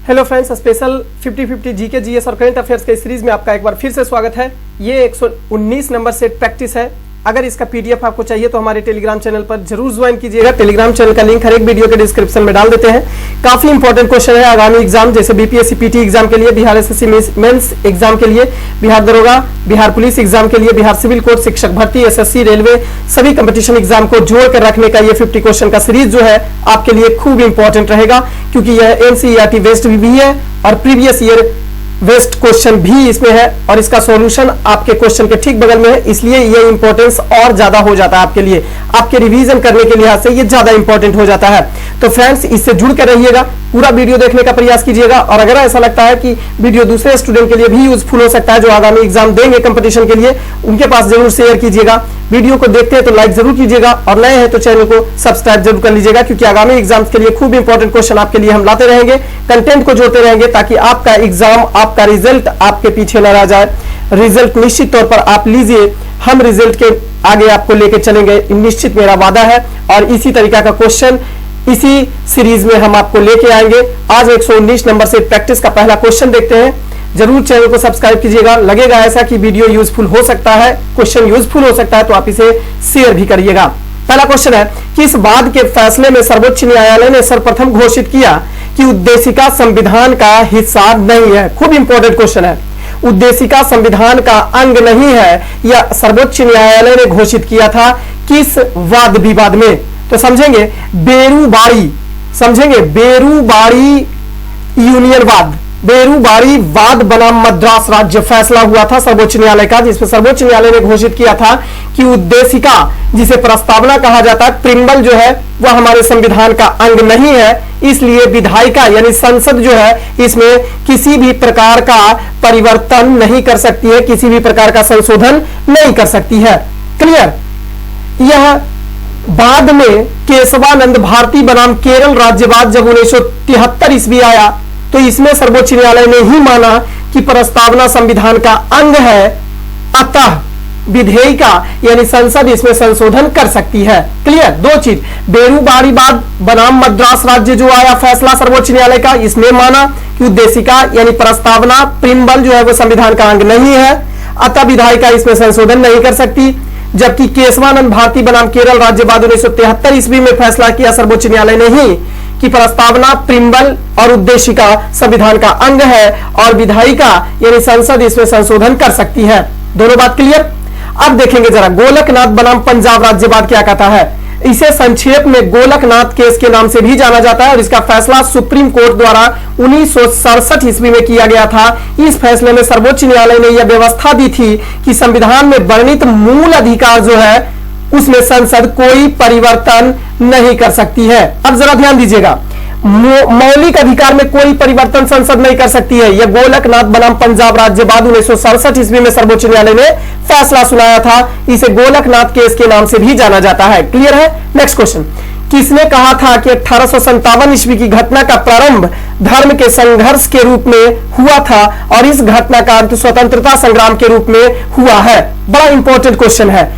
Hello friends, special 50-50 GK GS और current affairs के series में आपका एक बार फिर से स्वागत है। ये 119 नंबर सेट प्रैक्टिस है। अगर इसका पीडीएफ आपको चाहिए तो हमारे टेलीग्राम चैनल पर जरूर ज्वाइन कीजिएगा। टेलीग्राम चैनल का लिंक हर एक वीडियो के डिस्क्रिप्शन में डाल देते हैं। काफी इंपॉर्टेंट क्वेश्चन है आगामी एग्जाम जैसे बीपीएससी पीटी एग्जाम के लिए, बिहार एसएससी मेंस एग्जाम के लिए, बिहार दरोगा, बिहार पुलिस एग्जाम के लिए, बिहार सिविल कोर्ट, शिक्षक भर्ती, एसएससी, रेलवे, सभी कंपटीशन एग्जाम को जोड़कर रखने का ये 50 क्वेश्चन का सीरीज जो है आपके लिए खूब इंपॉर्टेंट रहेगा, क्योंकि यह एनसीईआरटी वेस्ट भी है और प्रीवियस ईयर वेस्ट क्वेश्चन भी इसमें है और इसका सॉल्यूशन आपके क्वेश्चन के ठीक बगल में है। इसलिए ये इंपॉर्टेंस और ज्यादा हो जाता है आपके लिए, आपके रिवीजन करने के लिहाज से ये ज्यादा इंपॉर्टेंट हो जाता है। तो फ्रेंड्स, इससे जुड़ कर रहिएगा, पूरा वीडियो देखने का प्रयास कीजिएगा और अगर ऐसा लगता है कि वीडियो दूसरे स्टूडेंट के लिए भी यूजफुल हो सकता है जो आगामी एग्जाम देंगे कंपटीशन के लिए, उनके पास जरूर शेयर कीजिएगा। वीडियो को देखते हैं तो लाइक जरूर कीजिएगा और नए हैं तो चैनल को सब्सक्राइब जरूर कर लीजिएगा, क्योंकि आगामी एग्जाम्स के लिए खूब इंपॉर्टेंट क्वेश्चन आपके लिए हम लाते रहेंगे, कंटेंट को जोड़ते रहेंगे ताकि आपका एग्जाम, आपका रिजल्ट आपके पीछे न रह जाए। रिजल्ट निश्चित तौर पर आप लीजिए, हम रिजल्ट के आगे आपको लेके चलेंगे, निश्चित मेरा वादा है। और इसी तरीका का क्वेश्चन इसी सीरीज में हम आपको लेके आएंगे। आज 119 नंबर से प्रैक्टिस का पहला क्वेश्चन देखते हैं। जरूर चैनल को सब्सक्राइब कीजिएगा। लगेगा ऐसा कि वीडियो यूजफुल हो सकता है, क्वेश्चन यूजफुल हो सकता है, तो आप इसे शेयर भी करिएगा। पहला क्वेश्चन है, किस बाद के फैसले में सर्वोच्च न्यायालय ने सर्वप्रथम घोषित किया कि उद्देशिका संविधान का हिस्सा नहीं है? खूब इंपॉर्टेंट क्वेश्चन है। उद्देशिका संविधान का अंग नहीं है, यह सर्वोच्च न्यायालय ने घोषित किया था किस वाद विवाद में? तो समझेंगे बेरूबारी, समझेंगे बेरूबारी यूनियन वाद, बेरूबारी वाद बनाम मद्रास राज्य फैसला हुआ था सर्वोच्च न्यायालय का, जिसमें सर्वोच्च न्यायालय ने घोषित किया था कि उद्देशिका, जिसे प्रस्तावना कहा जाता है, प्रिम्बल जो है वह हमारे संविधान का अंग नहीं है, इसलिए विधायिका यानी संसद जो है इसमें किसी भी प्रकार का परिवर्तन नहीं कर सकती है, किसी भी प्रकार का संशोधन नहीं कर सकती है। क्लियर? यह बाद में केशवानंद भारती बनाम केरल राज्यवाद जब 1973 ईस्वी आया तो इसमें सर्वोच्च न्यायालय ने ही माना कि प्रस्तावना संविधान का अंग है, अतः विधेयिका यानी संसद इसमें संशोधन कर सकती है। क्लियर? दो चीज, बेरूबारी वाद बनाम मद्रास राज्य जो आया फैसला सर्वोच्च न्यायालय का, इसने माना कि उद्देशिका यानी प्रस्तावना प्रिम्बल जो है वो संविधान का अंग नहीं है, अतः विधायिका इसमें संशोधन नहीं कर सकती। जबकि केशवानंद भारती बनाम केरल राज्यवाद 1973 ईस्वी में फैसला किया सर्वोच्च न्यायालय ने ही कि प्रस्तावना प्रिम्बल और उद्देशिका संविधान का अंग है और विधायिका यानी संसद इसमें संशोधन कर सकती है। दोनों बात क्लियर? अब देखेंगे जरा गोलकनाथ बनाम पंजाब राज्यवाद क्या कहता है। इसे संक्षेप में गोलकनाथ केस के नाम से भी जाना जाता है और इसका फैसला सुप्रीम कोर्ट द्वारा 1967 ईस्वी में किया गया था। इस फैसले में सर्वोच्च न्यायालय ने यह व्यवस्था दी थी कि संविधान में वर्णित मूल अधिकार जो है उसमें संसद कोई परिवर्तन नहीं कर सकती है। अब जरा ध्यान दीजिएगा, मौलिक अधिकार में कोई परिवर्तन संसद नहीं कर सकती है। यह गोलकनाथ बनाम पंजाब राज्यवाद 1967 ईस्वी में सर्वोच्च न्यायालय ने फैसला सुनाया था। इसे गोलकनाथ केस के नाम से भी जाना जाता है। क्लियर है? नेक्स्ट क्वेश्चन, किसने कहा था कि 1857 ईस्वी की घटना का प्रारंभ धर्म के संघर्ष के रूप में हुआ था और इस घटना का अंत स्वतंत्रता संग्राम के रूप में हुआ है? बड़ा इंपॉर्टेंट क्वेश्चन है।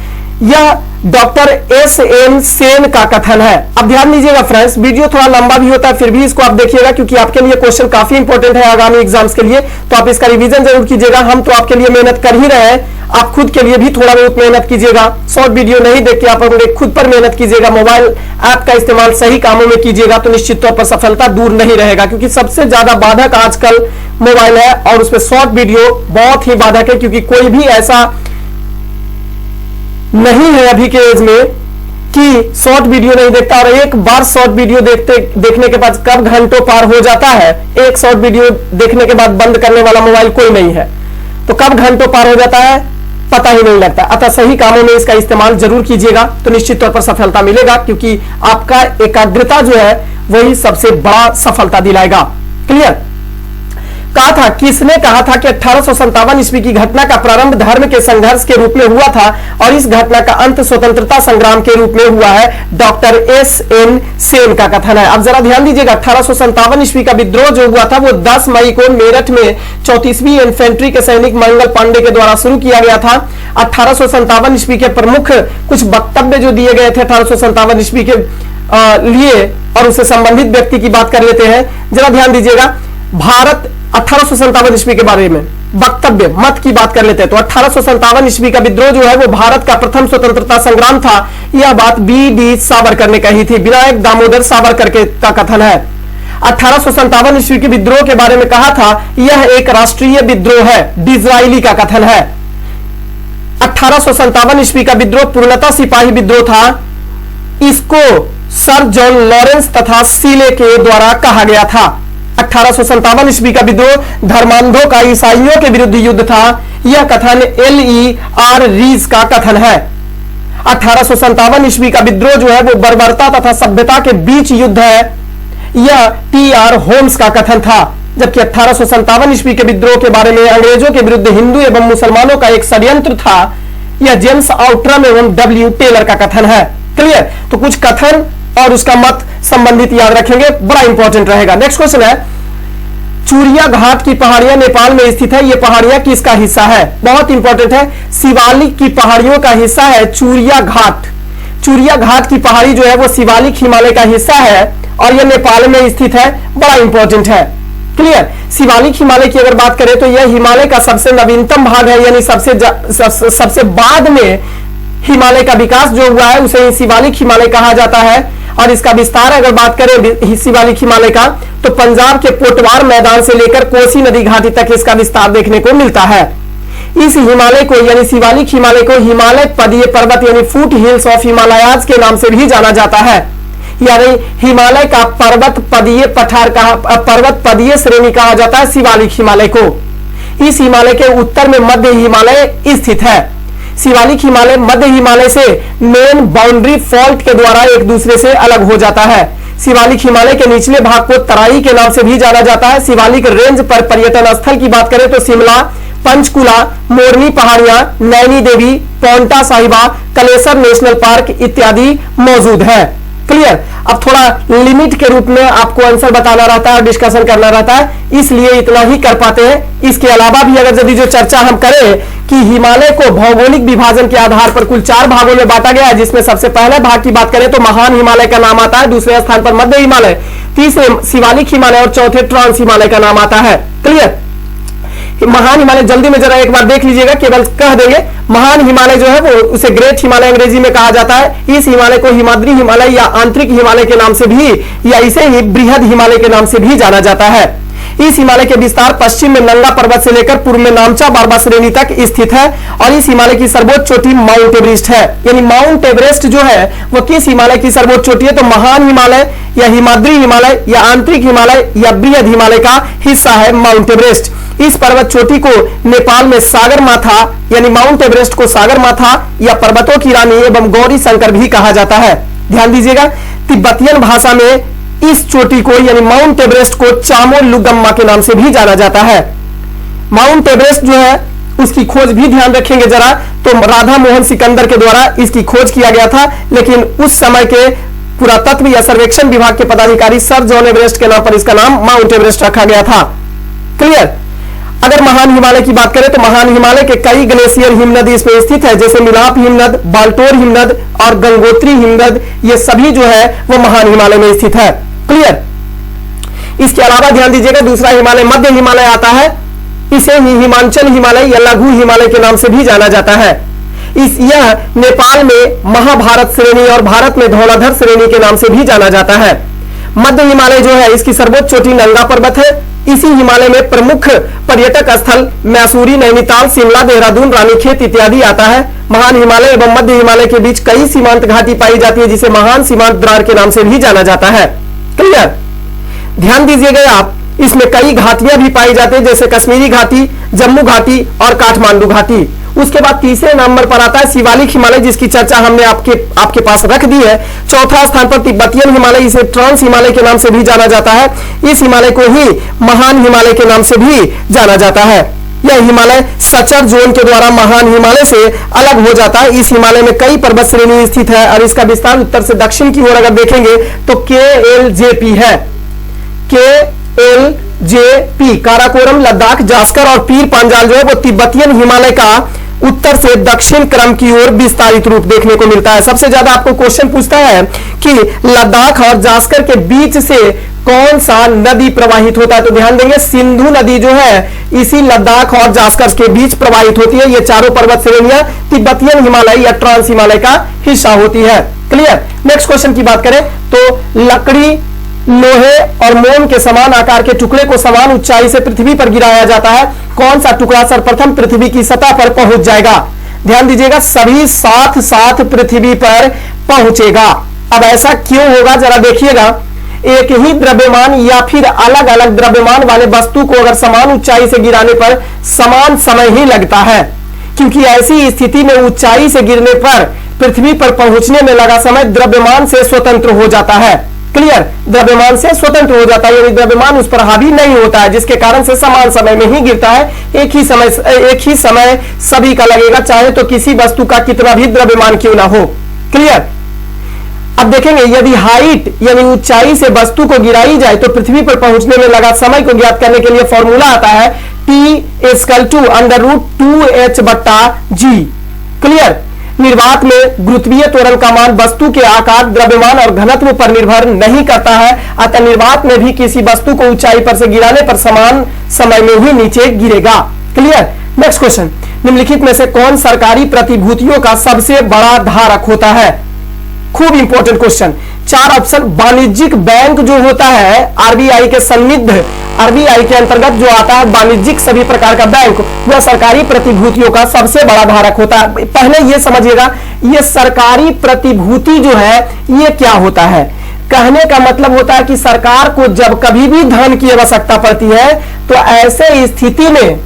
यह डॉक्टर एस.एन. सेन का कथन है। अब ध्यान दीजिएगा फ्रेंड्स, वीडियो थोड़ा लंबा भी होता है, फिर भी इसको आप देखिएगा क्योंकि आपके लिए क्वेश्चन काफी इंपॉर्टेंट है आगामी एग्जाम्स के लिए, तो आप इसका रिवीजन जरूर कीजिएगा। हम तो आपके लिए मेहनत कर ही रहे हैं, आप खुद के लिए भी थोड़ा बहुत मेहनत कीजिएगा। शॉर्ट वीडियो नहीं देख के आप अपने खुद पर मेहनत कीजिएगा, मोबाइल ऐप का इस्तेमाल सही कामों में कीजिएगा तो निश्चित तौर पर सफलता दूर नहीं रहेगा, क्योंकि सबसे ज्यादा बाधक आजकल मोबाइल है और उसमें शॉर्ट वीडियो बहुत ही बाधक है, क्योंकि कोई भी ऐसा नहीं है अभी के एज में कि शॉर्ट वीडियो नहीं देखता और एक बार शॉर्ट वीडियो देखने के बाद कब घंटों पार हो जाता है, एक शॉर्ट वीडियो देखने के बाद बंद करने वाला मोबाइल कोई नहीं है, तो कब घंटों पार हो जाता है पता ही नहीं लगता। अतः सही कामों में इसका इस्तेमाल जरूर कीजिएगा तो निश्चित तौर पर सफलता मिलेगा, क्योंकि आपका एकाग्रता जो है वही सबसे बड़ा सफलता दिलाएगा। क्लियर? कहा था, किसने कहा था कि 1857 ईस्वी की घटना का प्रारंभ धर्म के संघर्ष के रूप में हुआ था और इस घटना का अंत स्वतंत्रता संग्राम के रूप में हुआ है? Doctor SN. सेन का कथन है। अब जरा ध्यान दीजिएगा, 1857 ईस्वी का विद्रोह जो हुआ था वो 10 मई को मेरठ में 34वीं इन्फेंट्री के सैनिक मंगल पांडे के द्वारा शुरू किया गया था। 1857 ईस्वी के प्रमुख कुछ वक्तव्य जो दिए गए थे 1857 ईस्वी के लिए और उससे संबंधित व्यक्ति की बात कर लेते हैं। जरा ध्यान दीजिएगा, भारत 1857 ईस्वी के बारे में वक्तव्य मत की बात कर लेते हैं तो 1857 ईस्वी का विद्रोह जो है वो भारत का प्रथम स्वतंत्रता संग्राम था। यह बात बी सावरकर ने कही थी, विनायक दामोदर सावरकर का कथन है। 1857 ईस्वी के विद्रोह के बारे में कहा था यह एक राष्ट्रीय विद्रोह है, डिज़राइली का कथन है। 1857 ईस्वी का विद्रोह पूर्णतः सिपाही विद्रोह था। इसको सर जॉन लॉरेंस तथा सीले के द्वारा कहा गया था। 1857 ईस्वी का विद्रोह धर्मांधों का ईसाइयों के विरुद्ध युद्ध था। यह कथन L.E.R. रीज का कथन है। 1857 ईस्वी का विद्रोह जो है वो बर्बरता तथा सभ्यता के बीच युद्ध है। यह T.R. होम्स का कथन था। जबकि 1857 ईस्वी के विद्रोह के बारे में अंग्रेजों के विरुद्ध हिंदू एवं मुसलमानों का एक षड्यंत्र था। यह जेम्स आउट्रम एवं W. टेलर का कथन है। क्लियर? तो कुछ कथन और उसका मत संबंधित याद रखेंगे, बड़ा इंपॉर्टेंट रहेगा। नेक्स्ट क्वेश्चन है, चूरिया घाट की पहाड़ियां नेपाल में स्थित है। यह पहाड़ियां किसका हिस्सा है? बहुत इंपॉर्टेंट है, शिवालिक की पहाड़ियों का हिस्सा है चूरिया घाट। चूरिया घाट की पहाड़ी जो है वो शिवालिक हिमालय का हिस्सा है और यह नेपाल में स्थित है, बड़ा इंपॉर्टेंट है। क्लियर? शिवालिक हिमालय की अगर बात करें तो यह हिमालय का सबसे नवीनतम भाग है, यानी सबसे बाद में हिमालय का विकास जो हुआ है उसे शिवालिक हिमालय कहा जाता है। और इसका विस्तार अगर बात करें शिवालिक हिमालय का तो पंजाब के पोटवार मैदान से लेकर कोसी नदी घाटी तक इसका विस्तार देखने को मिलता है। इस हिमालय को यानी शिवालिक हिमालय को हिमालय पदीय पर्वत यानी फुट हिल्स ऑफ हिमालयाज के नाम से भी जाना जाता है। यानी हिमालय का पर्वत पदीय पठार पर्वत पदीय श्रेणी कहा जाता है शिवालिक हिमालय को। इस हिमालय के उत्तर में मध्य हिमालय स्थित है। शिवालिक हिमालय मध्य हिमालय से मेन बाउंड्री फॉल्ट के द्वारा एक दूसरे से अलग हो जाता है। शिवालिक हिमालय के निचले भाग को तराई के नाम से भी जाना जाता है। शिवालिक रेंज पर पर्यटन स्थल की बात करें तो शिमला, पंचकुला, मोरनी पहाड़ियां, नैनी देवी, पांवटा साहिबा, कलेसर नेशनल पार्क इत्यादि मौजूद है। क्लियर? अब थोड़ा लिमिट के रूप में आपको आंसर बताना रहता है और डिस्कशन करना रहता है, इसलिए इतना ही कर पाते हैं। इसके अलावा भी अगर यदि जो चर्चा हम करें कि हिमालय को भौगोलिक विभाजन के आधार पर कुल 4 भागों में बांटा गया है, जिसमें सबसे पहले भाग की बात करें तो महान हिमालय का नाम आता है, दूसरे स्थान पर मध्य हिमालय, तीसरे शिवालिक हिमालय और चौथे ट्रांस हिमालय का नाम आता है। क्लियर? महान हिमालय जल्दी में जरा एक बार देख लीजिएगा, केवल कह देंगे महान हिमालय जो है वो उसे ग्रेट हिमालय अंग्रेजी में कहा जाता है। इस हिमालय को हिमाद्री हिमालय या आंतरिक हिमालय के नाम से भी या इसे ही बृहद हिमालय के नाम से भी जाना जाता है। इस हिमालय के विस्तार पश्चिम में नंगा पर्वत से लेकर पूर्व में नामचा बारबा श्रेणी तक स्थित है और इस हिमालय की सर्वोच्च चोटी माउंट एवरेस्ट है। यानी माउंट एवरेस्ट जो है वो किस हिमालय की सर्वोच्च चोटी है? तो महान हिमालय या हिमाद्री हिमालय या आंतरिक हिमालय या बृहद हिमालय का हिस्सा है माउंट एवरेस्ट। इस पर्वत चोटी को नेपाल में सागर माथा यानी माउंट एवरेस्ट को सागर माथा या पर्वतों की रानी एवं गौरी शंकर भी कहा जाता है। ध्यान दीजिएगा, तिब्बतियन भाषा में इस चोटी को यानी माउंट एवरेस्ट को चामो लुगम्मा के नाम से भी जाना जाता है। माउंट एवरेस्ट जो है उसकी खोज भी ध्यान रखेंगे जरा, तो राधा मोहन सिकंदर के द्वारा इसकी खोज किया गया था, लेकिन उस समय के पुरातत्व या सर्वेक्षण विभाग के पदाधिकारी सर जॉन एवरेस्ट के नाम पर इसका नाम माउंट एवरेस्ट रखा गया था। क्लियर? अगर महान हिमालय की बात करें तो महान हिमालय के कई ग्लेशियर हिमनद इसमें स्थित है, जैसे मिलाप हिमनद, बाल्टोर हिमनद और गंगोत्री हिमनद, ये सभी जो है वो महान हिमालय में स्थित है। क्लियर? इसके अलावा ध्यान दीजिएगा दूसरा हिमालय मध्य हिमालय आता है, इसे ही हिमांचल हिमालय या लघु हिमालय के नाम से भी जाना जाता है। यह नेपाल में महाभारत श्रेणी और भारत में धौलाधर श्रेणी के नाम से भी जाना जाता है। मध्य हिमालय जो है इसकी सर्वोच्च चोटी नंगा पर्वत है। इसी हिमालय में प्रमुख पर्यटक स्थल मैसूरी, नैनीताल, शिमला, देहरादून, रानीखेत इत्यादि आता है। महान हिमालय एवं मध्य हिमालय के बीच कई सीमांत घाटी पाई जाती है, जिसे महान सीमांत द्वार के नाम से भी जाना जाता है। क्लियर? ध्यान दीजिएगा आप, इसमें कई घाटियां भी पाई जाती है, जैसे कश्मीरी घाटी, जम्मू घाटी और काठमांडू घाटी। उसके बाद तीसरे नंबर पर आता है शिवालिक हिमालय, जिसकी चर्चा हमने आपके पास रख दी है। चौथा स्थान पर तिब्बतियन हिमालय, इसे ट्रांस हिमालय के नाम से भी जाना जाता है। इस हिमालय को ही महान हिमालय के नाम से भी जाना जाता है। यह हिमालय सचर जोन के द्वारा महान हिमालय से अलग हो जाता है। इस हिमालय में कई पर्वत श्रेणी स्थित है और इसका विस्तार उत्तर से दक्षिण की ओर अगर देखेंगे तो KLJP है। KLJP काराकोरम, लद्दाख, जास्कर और पीर पांजाल जो है वो तिब्बतियन हिमालय का उत्तर से दक्षिण क्रम की ओर विस्तारित रूप देखने को मिलता है। सबसे ज्यादा आपको क्वेश्चन पूछता है कि लद्दाख और जास्कर के बीच से कौन सा नदी प्रवाहित होता है, तो ध्यान देंगे सिंधु नदी जो है इसी लद्दाख और जास्कर के बीच प्रवाहित होती है। ये चारों पर्वत श्रेणियां तिब्बतियन हिमालय या ट्रांस हिमालय का हिस्सा होती है। क्लियर। नेक्स्ट क्वेश्चन की बात करें तो लकड़ी, लोहे और मोम के समान आकार के टुकड़े को समान ऊंचाई से पृथ्वी पर गिराया जाता है, कौन सा टुकड़ा सर्वप्रथम पृथ्वी की सतह पर पहुंच जाएगा? ध्यान दीजिएगा, सभी साथ साथ पृथ्वी पर पहुंचेगा। अब ऐसा क्यों होगा जरा देखिएगा, एक ही द्रव्यमान या फिर अलग अलग द्रव्यमान वाले वस्तु को अगर समान ऊंचाई से गिराने पर समान समय ही लगता है, क्योंकि ऐसी स्थिति में ऊंचाई से गिरने पर पृथ्वी पर पहुंचने में लगा समय द्रव्यमान से स्वतंत्र हो जाता है। क्लियर। द्रव्यमान से स्वतंत्र हो जाता है, यानी द्रव्यमान उस पर हावी नहीं होता है, जिसके कारण से समान समय में ही गिरता है। एक ही समय सभी का लगेगा, चाहे तो किसी वस्तु का कितना भी द्रव्यमान क्यों ना हो। क्लियर। अब देखेंगे यदि हाइट यानी ऊंचाई से वस्तु को गिराई जाए तो पृथ्वी पर पहुंचने में लगा समय को ज्ञात करने के लिए फॉर्मूला आता है T=√2h/g। क्लियर। निर्वात में गुरुत्वीय त्वरण का मान वस्तु के आकार, द्रव्यमान और घनत्व पर निर्भर नहीं करता है, अतः निर्वात में भी किसी वस्तु को ऊंचाई पर से गिराने पर समान समय में ही नीचे गिरेगा। क्लियर। नेक्स्ट क्वेश्चन, निम्नलिखित में से कौन सरकारी प्रतिभूतियों का सबसे बड़ा धारक होता है? खूब इंपॉर्टेंट क्वेश्चन। 4 ऑप्शन। वाणिज्यिक बैंक जो होता है आरबीआई के सन्निध, आरबीआई के अंतर्गत जो आता है वाणिज्यिक सभी प्रकार का बैंक, वह सरकारी प्रतिभूतियों का सबसे बड़ा धारक होता है। पहले ये समझिएगा, ये सरकारी प्रतिभूति जो है ये क्या होता है? कहने का मतलब होता है कि सरकार को जब कभी भी धन की आवश्यकता पड़ती है तो ऐसे स्थिति में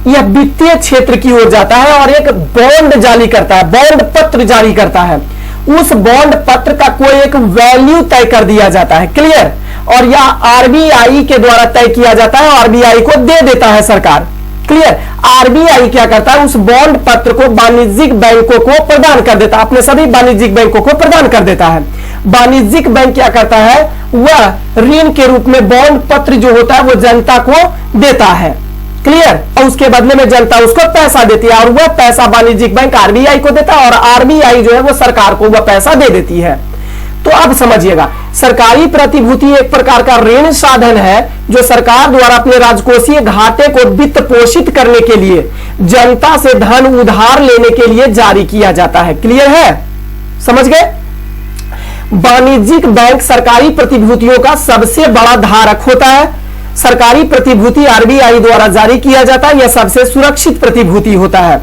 यह वित्तीय क्षेत्र की ओर जाता है और एक बॉन्ड जारी करता है, बॉन्ड पत्र जारी करता है। उस बॉन्ड पत्र का कोई एक वैल्यू तय कर दिया जाता है। क्लियर। और यह आरबीआई के द्वारा तय किया जाता है, आरबीआई को दे देता है सरकार। क्लियर। आरबीआई क्या करता है, उस बॉन्ड पत्र को वाणिज्यिक बैंकों को प्रदान कर देता है, अपने सभी वाणिज्यिक बैंकों को प्रदान कर देता है। वाणिज्यिक बैंक क्या करता है, वह ऋण के रूप में बॉन्ड पत्र जो होता है वो जनता को देता है। क्लियर। और उसके बदले में जनता उसको पैसा देती है और वह पैसा वाणिज्यिक बैंक आरबीआई को देता है और आरबीआई जो है वो सरकार को वह पैसा दे देती है। तो अब समझिएगा, सरकारी प्रतिभूति एक प्रकार का ऋण साधन है जो सरकार द्वारा अपने राजकोषीय घाटे को वित्त पोषित करने के लिए जनता से धन उधार लेने के लिए जारी किया जाता है। क्लियर है, समझ गए? वाणिज्यिक बैंक सरकारी प्रतिभूतियों का सबसे बड़ा धारक होता है। सरकारी प्रतिभूति आरबीआई द्वारा जारी किया जाता है, यह सबसे सुरक्षित प्रतिभूति होता है।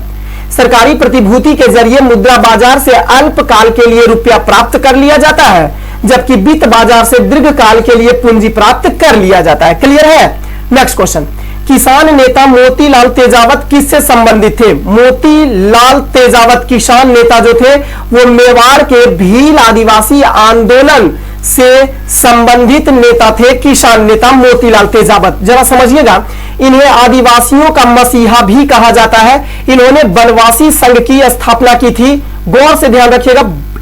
सरकारी प्रतिभूति के जरिए मुद्रा बाजार से अल्पकाल के लिए रुपया प्राप्त कर लिया जाता है, जबकि वित्त बाजार से दीर्घकाल के लिए पूंजी प्राप्त कर लिया जाता है। क्लियर है? नेक्स्ट क्वेश्चन, किसान नेता मोतीलाल तेजावत किससे संबंधित थे? मोतीलाल तेजावत किसान नेता जो थे वो मेवाड़ के भील आदिवासी आंदोलन से संबंधित नेता थे। किसान नेता मोतीलाल तेजावत, जरा समझिएगा, इन्हें आदिवासियों का मसीहा भी कहा जाता है। इन्होंने वनवासी संघ की स्थापना की थी। गौर से ध्यान रखिएगा,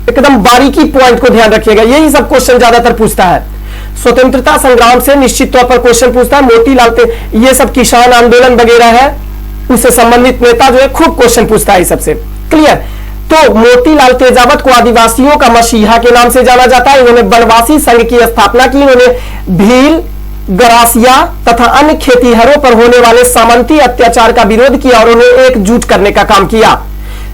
एकदम बारीकी पॉइंट को ध्यान रखिएगा, यही सब क्वेश्चन ज्यादातर पूछता है। स्वतंत्रता संग्राम से निश्चित तौर पर क्वेश्चन पूछता है। मोतीलाल ये सब किसान आंदोलन वगैरह है, उससे संबंधित नेता जो है खूब क्वेश्चन पूछता है सबसे। क्लियर। तो मोतीलाल तेजावत को आदिवासियों का मसीहा के नाम से जाना जाता है। इन्होंने वनवासी संघ की स्थापना की। इन्होंने भील, गरासिया तथा अन्य खेतीहरों पर होने वाले सामंती अत्याचार का विरोध किया और उन्हें एकजुट करने का काम किया।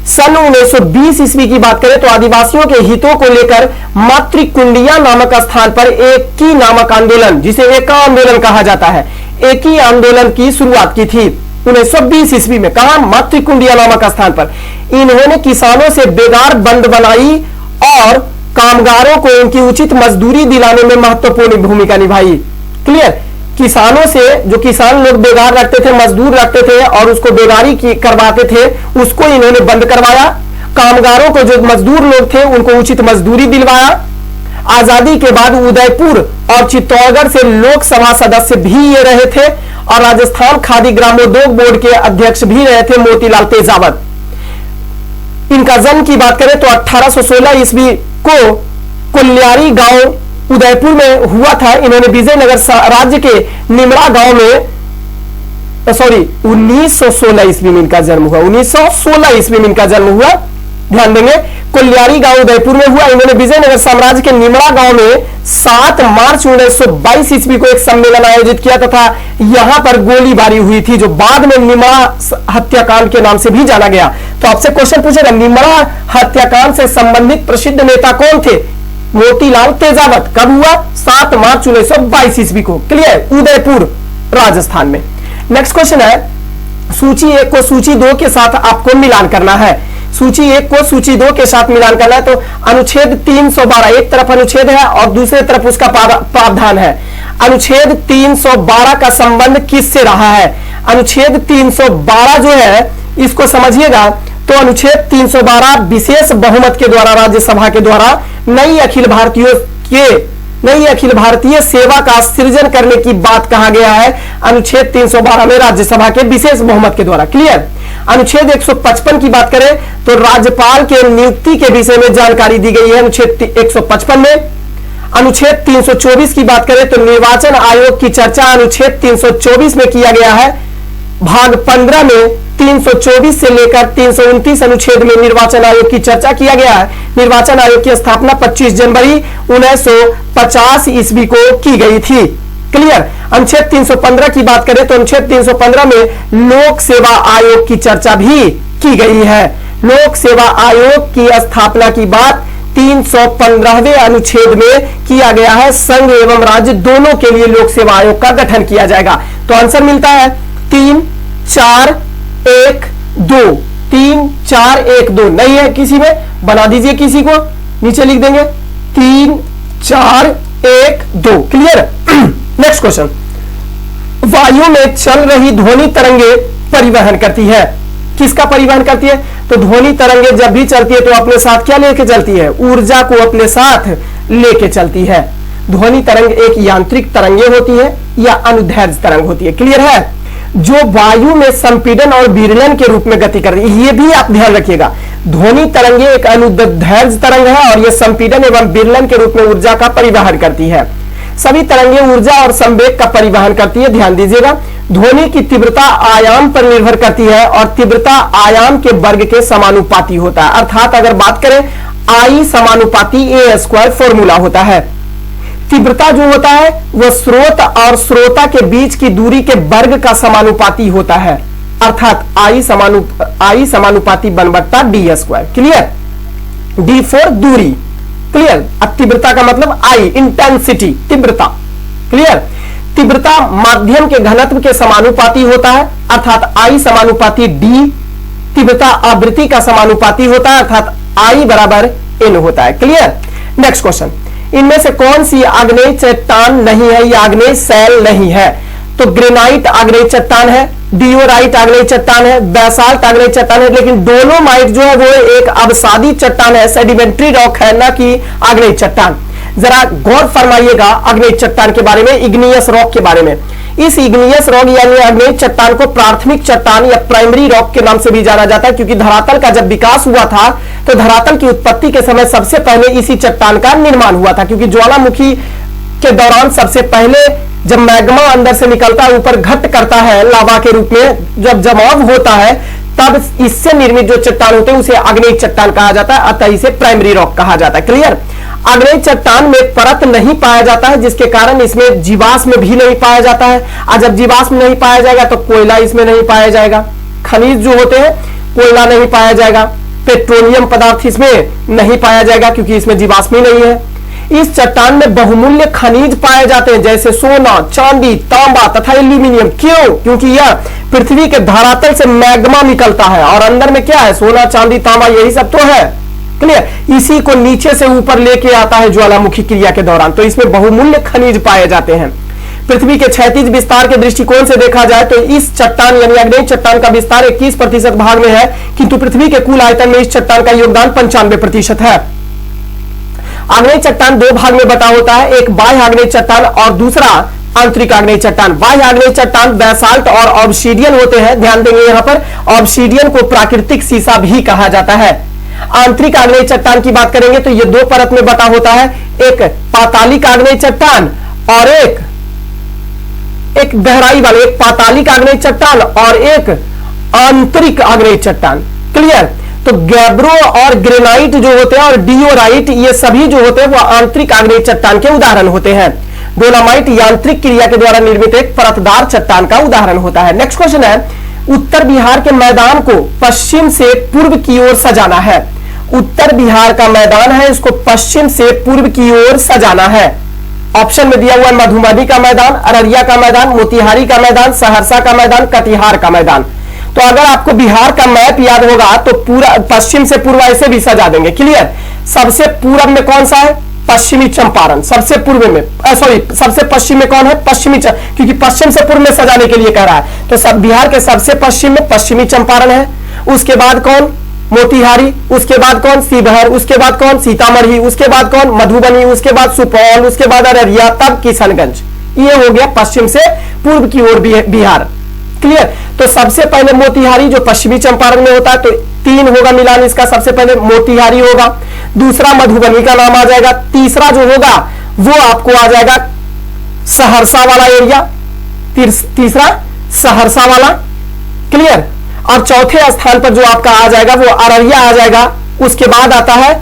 सन 1920 ईस्वी की बात करें तो आदिवासियों के हितों को लेकर मातृकुंडिया नामक स्थान पर एकी नामक आंदोलन, जिसे एका आंदोलन कहा जाता है, एकी आंदोलन की शुरुआत की थी 1920 ईस्वी में। कहा? मातृकुंडिया नामक स्थान पर। इन्होंने किसानों से बेगार बंद बनाई और कामगारों को उनकी उचित मजदूरी दिलाने में महत्वपूर्ण भूमिका निभाई। क्लियर। किसानों से, जो किसान लोग बेगार रखते थे, मजदूर रखते थे और उसको बेगारी करवाते थे, उसको इन्होंने बंद करवाया। कामगारों को, जो मजदूर लोग थे, उनको उचित मजदूरी दिलवाया। आजादी के बाद उदयपुर और चित्तौड़गढ़ से लोकसभा सदस्य भी ये रहे थे और राजस्थान खादी ग्रामोद्योग बोर्ड के अध्यक्ष भी रहे थे मोतीलाल तेजावत। इनका जन्म की बात करें तो 1816 ईस्वी को कुल्यारी गांव उदयपुर में हुआ था। इन्होंने विजयनगर राज्य के निमड़ा गांव में सॉरी 1916 ईस्वी में इनका जन्म हुआ, 1916 ईस्वी में इनका जन्म हुआ, ध्यान देंगे। कोल्यारी गांव उदयपुर में हुआ। इन्होंने विजयनगर साम्राज्य के निमड़ा गांव में 7 मार्च 1922 ईस्वी को एक सम्मेलन आयोजित किया तथा यहां पर गोलीबारी हुई थी, जो बाद में निमड़ा हत्याकांड के नाम से भी जाना गया। तो आपसे क्वेश्चन पूछेगा, निमड़ा हत्याकांड से संबंधित प्रसिद्ध नेता कौन थे? मोतीलाल तेजावत। कब हुआ? 7 मार्च 1922 ईस्वी को। क्लियर? उदयपुर राजस्थान में। नेक्स्ट क्वेश्चन है, सूची 1 को सूची 2 के साथ आपको मिलान करना है। सूची 1 को सूची 2 के साथ मिलान करना है। तो अनुच्छेद 312, एक तरफ अनुच्छेद है और दूसरे तरफ उसका प्रावधान है। अनुच्छेद 312 का संबंध किससे रहा है? अनुच्छेद 312 जो है इसको समझिएगा। तो अनुच्छेद 312 विशेष बहुमत के द्वारा राज्यसभा के द्वारा नई अखिल भारतीय सेवा का सृजन करने की बात कहा गया है। अनुच्छेद 312 में राज्यसभा के विशेष बहुमत के द्वारा। क्लियर? अनुच्छेद 155 की बात करें तो राज्यपाल के नियुक्ति के विषय में जानकारी दी गई है अनुच्छेद 155 में। अनुच्छेद 324 की बात करें तो निर्वाचन आयोग की चर्चा अनुच्छेद 324 में किया गया है। भाग 15 में 324 से लेकर 329 अनुच्छेद में निर्वाचन आयोग की चर्चा किया गया है। निर्वाचन आयोग की स्थापना 25 जनवरी 1950 ईस्वी को की गई थी। क्लियर? अनुच्छेद 315 की बात करें तो अनुच्छेद 315 में लोक सेवा आयोग की चर्चा भी की गई है। लोक सेवा आयोग की स्थापना की बात 315वें अनुच्छेद में किया गया है। संघ एवं राज्य दोनों के लिए लोक सेवा आयोग का गठन किया जाएगा। तो आंसर मिलता है 3 4 1 2। 3 4 1 2 नहीं है किसी में, बना दीजिए किसी को, नीचे लिख देंगे 3 4 1 2। क्लियर? नेक्स्ट क्वेश्चन, वायु में चल रही ध्वनि तरंगे परिवहन करती है। किसका परिवहन करती है? तो ध्वनि तरंगे जब भी चलती है तो अपने साथ क्या लेके चलती है? ऊर्जा को अपने साथ लेके चलती है। ध्वनि तरंग एक यांत्रिक तरंगे होती है या अनुदैर्घ्य तरंग होती है। क्लियर है? जो वायु में संपीड़न और विरलन के रूप में गति कर रही है, ये भी आप ध्यान रखिएगा। ध्वनि तरंगे एक अनुदैर्घ्य तरंग है और ये संपीड़न एवं विरलन के रूप में ऊर्जा का परिवहन करती है। सभी तरंगे ऊर्जा और संवेग का परिवहन करती है। ध्यान दीजिएगा, ध्वनि की तीव्रता आयाम पर निर्भर करती है और तीव्रता आयाम के वर्ग के समानुपाती होता है। अर्थात अगर बात करें I समानुपाती a² फॉर्मूला होता है। तीव्रता जो होता है वह स्रोत और श्रोता के बीच की दूरी के वर्ग का समानुपाती होता है। अर्थात I समानुपाती 1/d²। क्लियर? d फॉर दूरी। क्लियर? अब तीव्रता का मतलब I, इंटेंसिटी, तीव्रता। क्लियर? तीव्रता माध्यम के घनत्व के समानुपाती होता है, अर्थात I समानुपाती d। तीव्रता आवृत्ति का समानुपाती होता है, अर्थात I बराबर n होता है। क्लियर? नेक्स्ट क्वेश्चन, इनमें से कौन सी आग्नेय चट्टान नहीं है या आग्नेय शैल नहीं है? तो ग्रेनाइट आग्नेय चट्टान है, डियोराइट आग्नेय चट्टान है, बैसाल्ट आग्नेय चट्टान है, लेकिन डोलोमाइट जो है वो एक अवसादी चट्टान है, सेडिमेंट्री रॉक है, ना कि आग्नेय चट्टान। जरा गौर फरमाइएगा आग्नेय चट्टान के बारे में, इग्नियस रॉक के बारे में। इस इग्नियस रॉक यानी आग्नेय चट्टान को प्राथमिक चट्टान या प्राइमरी रॉक के नाम से भी जाना जाता है, क्योंकि धरातल का जब विकास हुआ था तो धरातल की उत्पत्ति के समय सबसे पहले इसी चट्टान का निर्माण हुआ था, क्योंकि ज्वालामुखी के दौरान सबसे पहले जब मैग्मा अंदर से निकलता है, ऊपर घट करता है लावा के रूप में, जब जमाव होता है तब इससे निर्मित जो चट्टान होते हैं उसे आग्नेय चट्टान कहा जाता है, अतः इसे प्राइमरी रॉक कहा जाता है। क्लियर? आग्नेय चट्टान में परत नहीं पाया जाता है, जिसके कारण इसमें जीवाश्म भी नहीं पाया जाता है। और जब जीवाश्म नहीं पाया जाएगा तो कोयला इसमें नहीं पाया जाएगा, खनिज जो होते हैं कोयला नहीं पाया जाएगा, पेट्रोलियम पदार्थ इसमें नहीं पाया जाएगा क्योंकि इसमें जीवाश्म ही नहीं है। इस चट्टान में बहुमूल्य खनिज पाए जाते हैं, जैसे सोना, चांदी, तांबा तथा एल्यूमिनियम। क्यों? क्योंकि यह पृथ्वी के धरातल से मैग्मा निकलता है और अंदर में क्या है? सोना, चांदी, तांबा, यही सब तो है। क्लियर? इसी को नीचे से ऊपर लेके आता है ज्वालामुखी क्रिया के दौरान, तो इसमें बहुमूल्य खनिज पाए जाते हैं। पृथ्वी के क्षैतिज विस्तार के दृष्टिकोण से देखा जाए तो इस चट्टान यानी आग्नेय चट्टान का विस्तार 21% भाग में है, किंतु पृथ्वी के कुल आयतन में इस चट्टान का योगदान 95% है। आग्नेय चट्टान दो भाग में बटा होता है, एक बाह्य आग्नेय चट्टान और दूसरा आंतरिक आग्नेय चट्टान। बाह्य आग्नेय चट्टान बैसाल्ट और ऑब्सीडियन होते हैं। ध्यान देंगे यहां पर ऑब्सीडियन को प्राकृतिक सीसा भी कहा जाता है। आंतरिक आग्नेय चट्टान की बात करेंगे तो यह दो परत में बटा होता है, एक पातालिक आग्नेय चट्टान और एक एक गहराई वाले, एक पातालिक आग्नेय चट्टान और एक आंतरिक आग्नेय चट्टान। क्लियर? तो गैब्रो और ग्रेनाइट जो होते हैं और डियोराइट, ये सभी जो होते हैं वो आंतरिक आग्नेय चट्टान के उदाहरण होते हैं। डोलामाइट यांत्रिक क्रिया के द्वारा निर्मित एक परतदार चट्टान का उदाहरण होता है। नेक्स्ट क्वेश्चन है, उत्तर बिहार के मैदान को पश्चिम से पूर्व की ओर सजाना है। उत्तर बिहार का मैदान है, इसको पश्चिम से पूर्व की ओर सजाना है। ऑप्शन में दिया हुआ है मधुबनी का मैदान, अररिया का मैदान, मोतिहारी का मैदान, सहरसा का मैदान, कटिहार का मैदान। तो अगर आपको बिहार का मैप याद होगा तो पूरा पश्चिम से पूर्व ऐसे भी सजा देंगे। क्लियर? सबसे पूर्व में कौन सा है? पश्चिमी चंपारण। सबसे पूर्व में सबसे पश्चिम में कौन है? क्योंकि पश्चिम से पूर्व में सजाने के लिए कह रहा है, तो सब बिहार के सबसे पश्चिम में पश्चिमी चंपारण है। उसके बाद कौन? मोतिहारी। उसके बाद कौन? शिवहर। उसके बाद कौन? सीतामढ़ी। उसके बाद कौन? मधुबनी। उसके बाद सुपौल। उसके बाद अररिया, तब किशनगंज। ये हो गया पश्चिम से पूर्व की ओर बिहार। क्लियर? तो सबसे पहले मोतिहारी जो पश्चिमी चंपारण में होता है, तो 3 होगा मिलान इसका। सबसे पहले मोतिहारी होगा, दूसरा मधुबनी का नाम आ जाएगा, तीसरा जो होगा वो आपको आ जाएगा सहरसा वाला एरिया, तीसरा सहरसा वाला। क्लियर? और चौथे स्थान पर जो आपका आ जाएगा वो अररिया आ जाएगा। उसके बाद आता है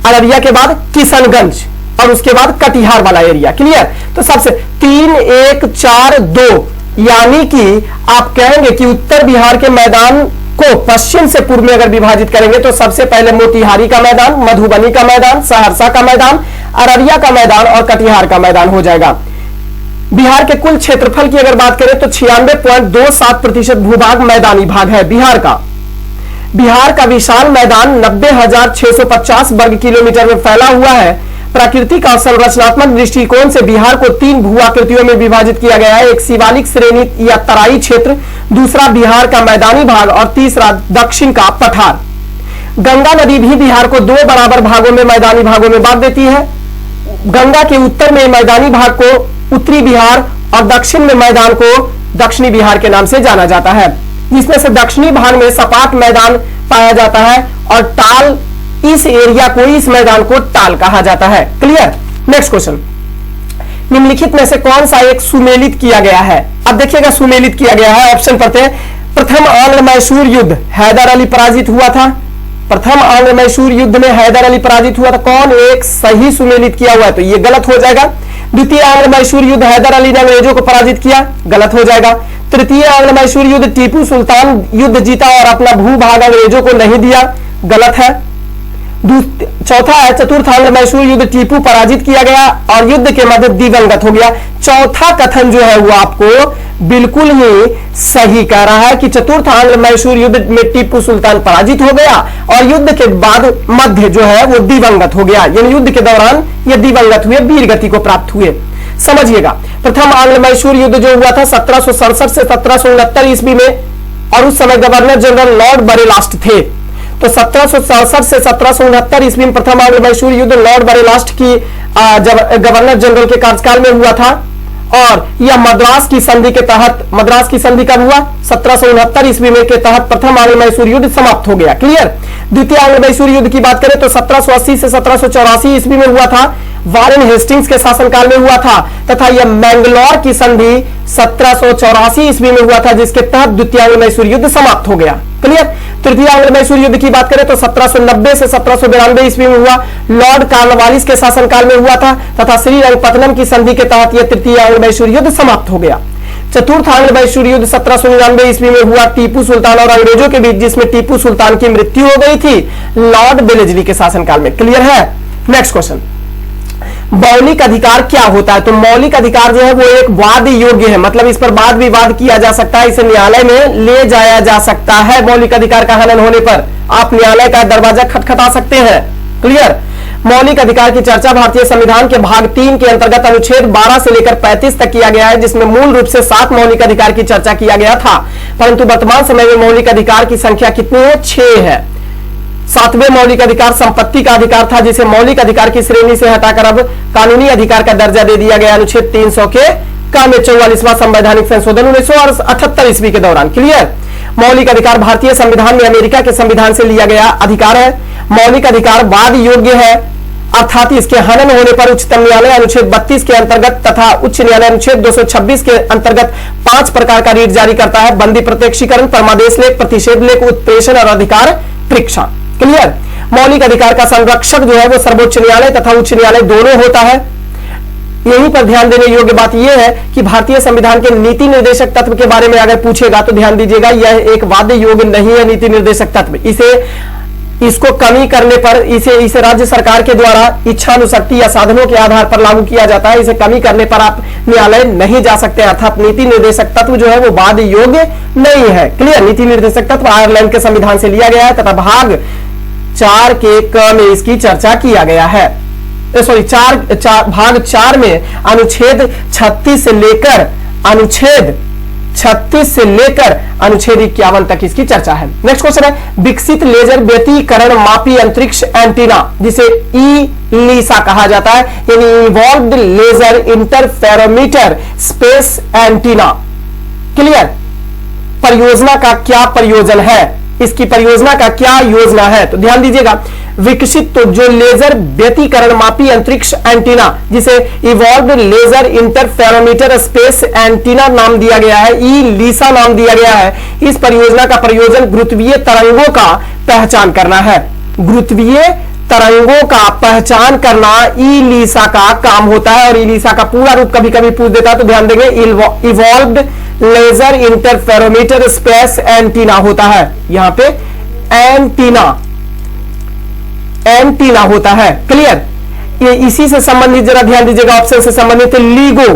अररिया के बाद किशनगंज और उसके बाद कटिहार वाला एरिया। क्लियर? तो सबसे 3, 1, 4, 2, यानी कि आप कहेंगे कि उत्तर बिहार के मैदान को पश्चिम से पूर्व में अगर विभाजित करेंगे तो सबसे पहले मोतिहारी का मैदान, मधुबनी का मैदान, सहरसा का मैदान, अररिया का मैदान और कटिहार का मैदान हो जाएगा। बिहार के कुल क्षेत्रफल की अगर बात करें तो 96.27% भूभाग मैदानी भाग है बिहार का। बिहार का विशाल मैदान 90,650 वर्ग किलोमीटर में फैला हुआ है। प्राकृतिक और संरचनात्मक दृष्टिकोण से बिहार को 3 भू आकृतियों में विभाजित किया गया है। एक शिवालिक श्रेणी या तराई क्षेत्र, दूसरा बिहार का मैदानी भाग और तीसरा दक्षिण का पठार। गंगा नदी भी बिहार को 2 बराबर भागों में मैदानी भागों में बांट देती है। गंगा के उत्तर में मैदानी भाग को उत्तरी बिहार और दक्षिण में मैदान को दक्षिणी बिहार के नाम से जाना जाता है, जिसमें से दक्षिणी भाग में सपाट मैदान पाया जाता है और टाल, इस एरिया को, इस मैदान को टाल कहा जाता है। क्लियर? नेक्स्ट क्वेश्चन, निम्नलिखित में से कौन सा एक सुमेलित किया गया है? अब देखिएगा सुमेलित किया गया है, ऑप्शन पढ़ते हैं। प्रथम आंग्ल मैसूर युद्ध, हैदर अली पराजित हुआ था। प्रथम आंग्ल मैसूर युद्ध में हैदर अली पराजित हुआ था। कौन एक सही सुमेलित किया हुआ है? तो ये गलत हो जाएगा। द्वितीय आंग्ल मैसूर युद्ध, हैदर अली ने अंग्रेजों को पराजित किया, गलत हो जाएगा। तृतीय आंग्ल मैसूर युद्ध, टीपू सुल्तान युद्ध जीता और अपना भूभाग अंग्रेजों को नहीं दिया, गलत है। चौथा है चतुर्थ आंग्ल मैसूर युद्ध, टीपू पराजित किया गया और युद्ध के मध्य दिवंगत हो गया। चौथा कथन जो है वो आपको बिल्कुल ही सही कह रहा है कि चतुर्थ आंग्ल मैसूर युद्ध में टीपू सुल्तान पराजित हो गया और युद्ध के बाद मध्य जो है वो दिवंगत हो गया, यानी युद्ध के दौरान ये दिवंगत हुए, वीर गति को प्राप्त हुए। समझिएगा, प्रथम आंग्ल मैसूर युद्ध जो हुआ था 1767 से 1769 ईस्वी में, और उस समय गवर्नर जनरल लॉर्ड बरेलास्ट थे। तो 1767 से 1769 ईस्वी में प्रथम आंग्ल मैसूर युद्ध लॉर्ड बरेलास्ट की गवर्नर जनरल के कार्यकाल में हुआ था और यह मद्रास की संधि के तहत, मद्रास की संधि कब हुआ? 1769 ईस्वी में के तहत प्रथम आंग्ल मैसूर युद्ध समाप्त हो गया। क्लियर? द्वितीय आंग्ल मैसूर युद्ध की बात करें तो 1780 से 1784 ईस्वी में हुआ था, वारेन हेस्टिंग्स के शासनकाल में हुआ था, तथा यह मैंगलोर की संधि 1784 ईस्वी में हुआ था, जिसके तहत द्वितीय आंग्ल मैसूर युद्ध समाप्त हो गया। क्लियर? तृतीय आंग्ल मैसूर युद्ध की बात करें तो 1790 से 1792 ईस्वी में हुआ, लॉर्ड कॉर्नवालिस के शासनकाल में हुआ था, तथा श्रीरंगपत्तनम की संधि के तहत यह तृतीय आंग्ल मैसूर युद्ध समाप्त हो गया। चतुर्थ आंग्ल मैसूर युद्ध 1799 ईस्वी में हुआ टीपू सुल्तान और अंग्रेजों के बीच, जिसमें टीपू सुल्तान की मृत्यु हो गई थी लॉर्ड बेलेजली के शासनकाल में। क्लियर है? नेक्स्ट क्वेश्चन, मौलिक अधिकार क्या होता है? तो मौलिक अधिकार जो है वो एक वाद योग्य है, मतलब इस पर वाद विवाद किया जा सकता है, इसे न्यायालय में ले जाया जा सकता है। मौलिक अधिकार का हनन होने पर आप न्यायालय का दरवाजा खटखटा सकते हैं। क्लियर? मौलिक अधिकार की चर्चा भारतीय संविधान के भाग 3 के अंतर्गत अनुच्छेद 12 से लेकर 35 तक किया गया है, जिसमें मूल रूप से 7 मौलिक अधिकार की चर्चा किया गया था, परंतु वर्तमान समय में मौलिक अधिकार की संख्या कितनी है? 6 है। 7वें मौलिक अधिकार संपत्ति का अधिकार था, जिसे मौलिक अधिकार की श्रेणी से हटाकर अब कानूनी अधिकार का दर्जा दे दिया गया अनुच्छेद 300 के का में 44वां संवैधानिक संशोधन 1978 ईस्वी के दौरान। क्लियर? मौलिक अधिकार भारतीय संविधान में अमेरिका के संविधान से लिया गया अधिकार है। मौलिक अधिकार वाद योग्य है अर्थात इसके हनन होने पर उच्चतम न्यायालय अनुच्छेद 32 के अंतर्गत तथा उच्च न्यायालय अनुच्छेद 226 के अंतर्गत 5 प्रकार का रीट जारी करता है: बंदी प्रत्यक्षीकरण, परमादेश लेख, प्रतिषेध लेख, उत्प्रेषण और अधिकार परीक्षा। क्लियर। मौलिक अधिकार का संरक्षक जो है वो सर्वोच्च न्यायालय तथा उच्च न्यायालय दोनों होता है। यहीं पर ध्यान देने योग्य बात यह है कि भारतीय संविधान के नीति निर्देशक तत्व के बारे में अगर पूछेगा तो ध्यान दीजिएगा, यह एक वाद्य योग्य नहीं है नीति निर्देशक तत्व। इसको कमी करने पर इसे राज्य सरकार के द्वारा इच्छानुशक्ति या साधनों के आधार पर लागू किया जाता है। इसे कमी करने पर आप न्यायालय नहीं जा सकते, अर्थात नीति निर्देशक तत्व जो है वो वाद्य योग्य नहीं है। क्लियर। नीति निर्देशक तत्व आयरलैंड के संविधान से लिया गया है तथा भाग 4 के क में इसकी चर्चा किया गया है। भाग 4 में अनुच्छेद 36 से लेकर अनुच्छेद 51 तक इसकी चर्चा है। नेक्स्ट क्वेश्चन है, विकसित लेजर व्यतीकरण मापी अंतरिक्ष एंटीना, जिसे ईलिसा कहा जाता है, यानी evolved laser interferometer space antenna. Clear. परियोजना का क्या प्रयोजन है, इसकी परियोजना का क्या योजना है, तो ध्यान दीजिएगा। विकसित तो जो लेजर व्यतीकरण मापी अंतरिक्ष एंटीना, जिसे evolved laser interferometer space antenna नाम दिया गया है, ईलिसा नाम दिया गया है। इस परियोजना का प्रयोजन गुरुत्वीय तरंगों का पहचान करना है। गुरुत्वीय तरंगों का पहचान करना ईलिसा का काम होता है। और ईलिसा का पूरा रूप कभी कभी पूछ देता है तो ध्यान देंगे, evolved laser interferometer space antenna होता है। यहां पे एंटीना होता है। क्लियर। ये इसी से संबंधित जरा ध्यान दीजिएगा, ऑप्शन से संबंधित लीगो,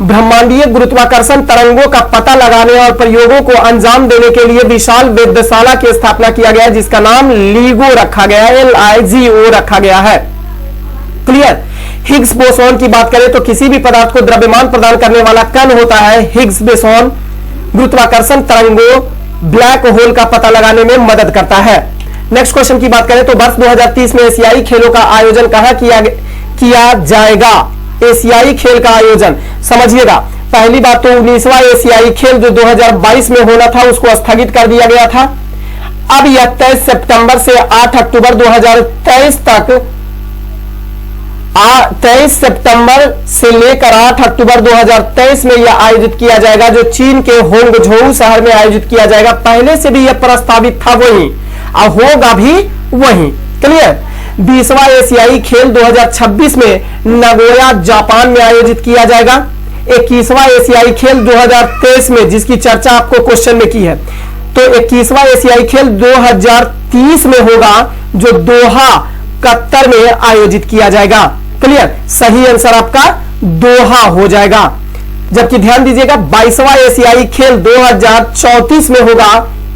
ब्रह्मांडीय गुरुत्वाकर्षण तरंगों का पता लगाने और प्रयोगों को अंजाम देने के लिए विशाल वेधशाला की स्थापना किया गया, जिसका नाम लीगो रखा गया है, LIGO रखा गया है। क्लियर। हिग्स बोसोन की बात करें तो किसी भी पदार्थ को द्रव्यमान प्रदान करने वाला कण होता है हिग्स बोसोन। गुरुत्वाकर्षण तरंगों ब्लैक होल का पता लगाने में मदद करता है। नेक्स्ट क्वेश्चन की बात करें तो वर्ष 2030 में एशियाई खेलों का आयोजन कहां किया जाएगा? एशियाई खेल का आयोजन समझिएगा, पहली बात तो 19वां एशियाई खेल जो 2022 में होना था उसको स्थगित कर दिया गया था। अब यह 23 सितंबर से 8 अक्टूबर 2023 तक 23 सितंबर से लेकर 8 अक्टूबर 2023 में यह आयोजित किया जाएगा, जो चीन के होंगझोउ शहर में आयोजित किया जाएगा। पहले से भी यह प्रस्तावित था वही, और होगा भी वही। क्लियर। 20वां एशियाई खेल 2026 में नगोया जापान में आयोजित किया जाएगा। 21वां एशियाई खेल 2023 में, जिसकी चर्चा आपको क्वेश्चन में की है, तो 21वां एशियाई खेल 2030 में होगा, जो दोहा कतर में आयोजित किया जाएगा। क्लियर। सही आंसर आपका दोहा हो जाएगा। जबकि ध्यान दीजिएगा 22वां एशियाई खेल 2034 में होगा,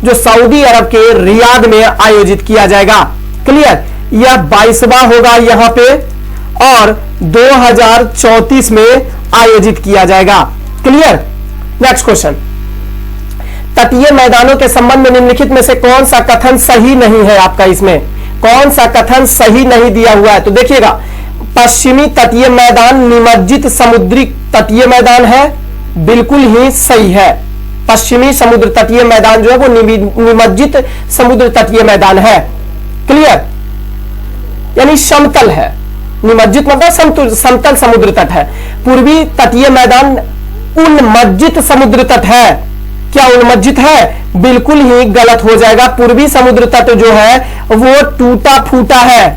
जो सऊदी अरब के रियाद में आयोजित किया जाएगा। क्लियर। यह 22वां होगा यहां पे, और 2034 में आयोजित किया जाएगा। क्लियर। नेक्स्ट क्वेश्चन, तटीय मैदानों के संबंध में निम्नलिखित में से कौन सा कथन सही नहीं है? आपका इसमें कौन सा कथन सही नहीं दिया हुआ है? तो देखिएगा, पश्चिमी तटीय मैदान निमज्जित समुद्री तटीय मैदान है, बिल्कुल ही सही है। पश्चिमी समुद्र तटीय मैदान जो है वो निमज्जित समुद्र तटीय मैदान है। क्लियर। यानी समतल है, निमज्जित मतलब समतल समुद्र तट है। पूर्वी तटीय मैदान उन्मज्जित समुद्र तट है। क्या उन्मज्जित है? बिल्कुल ही गलत हो जाएगा। पूर्वी समुद्र तट जो है वो टूटा फूटा है।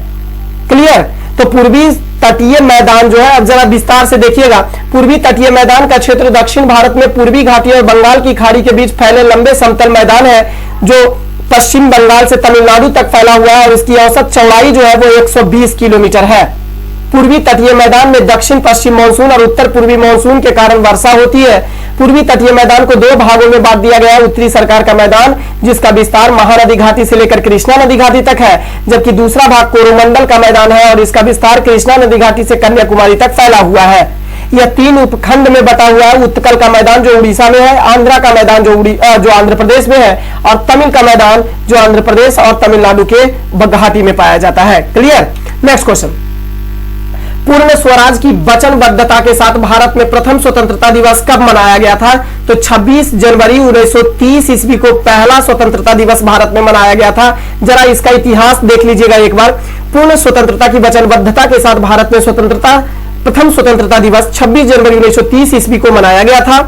क्लियर। तो पूर्वी तटीय मैदान जो है, अब जरा विस्तार से देखिएगा, पूर्वी तटीय मैदान का क्षेत्र दक्षिण भारत में पूर्वी घाटी और बंगाल की खाड़ी के बीच फैले लंबे समतल मैदान है, जो पश्चिम बंगाल से तमिलनाडु तक फैला हुआ है, और इसकी औसत चौड़ाई जो है वो 120 किलोमीटर है। पूर्वी तटीय मैदान में दक्षिण पश्चिम मानसून और उत्तर पूर्वी मानसून के कारण वर्षा होती है। पूर्वी तटीय मैदान को 2 भागों में बांट दिया गया है। उत्तरी सरकार का मैदान, जिसका विस्तार महानदी घाटी से लेकर कृष्णा नदी घाटी तक है, जबकि दूसरा भाग कोरोमंडल का मैदान है, और इसका विस्तार कृष्णा नदी घाटी से कन्याकुमारी तक फैला हुआ है। यह 3 उपखंड में बटा हुआ है। उत्कल का मैदान जो उड़ीसा में है, आंध्रा का मैदान जो आंध्र प्रदेश में है, और तमिल का मैदान जो आंध्र प्रदेश और तमिलनाडु के घाटी में पाया जाता है। क्लियर। नेक्स्ट क्वेश्चन, पूर्ण स्वराज की वचनबद्धता के साथ भारत में प्रथम स्वतंत्रता दिवस कब मनाया गया था? तो 26 जनवरी 1930 ईस्वी को पहला स्वतंत्रता दिवस भारत में मनाया गया था। जरा इसका इतिहास देख लीजिएगा एक बार। पूर्ण स्वतंत्रता की वचनबद्धता के साथ भारत में प्रथम स्वतंत्रता दिवस 26 जनवरी 1930 ईस्वी को मनाया गया था।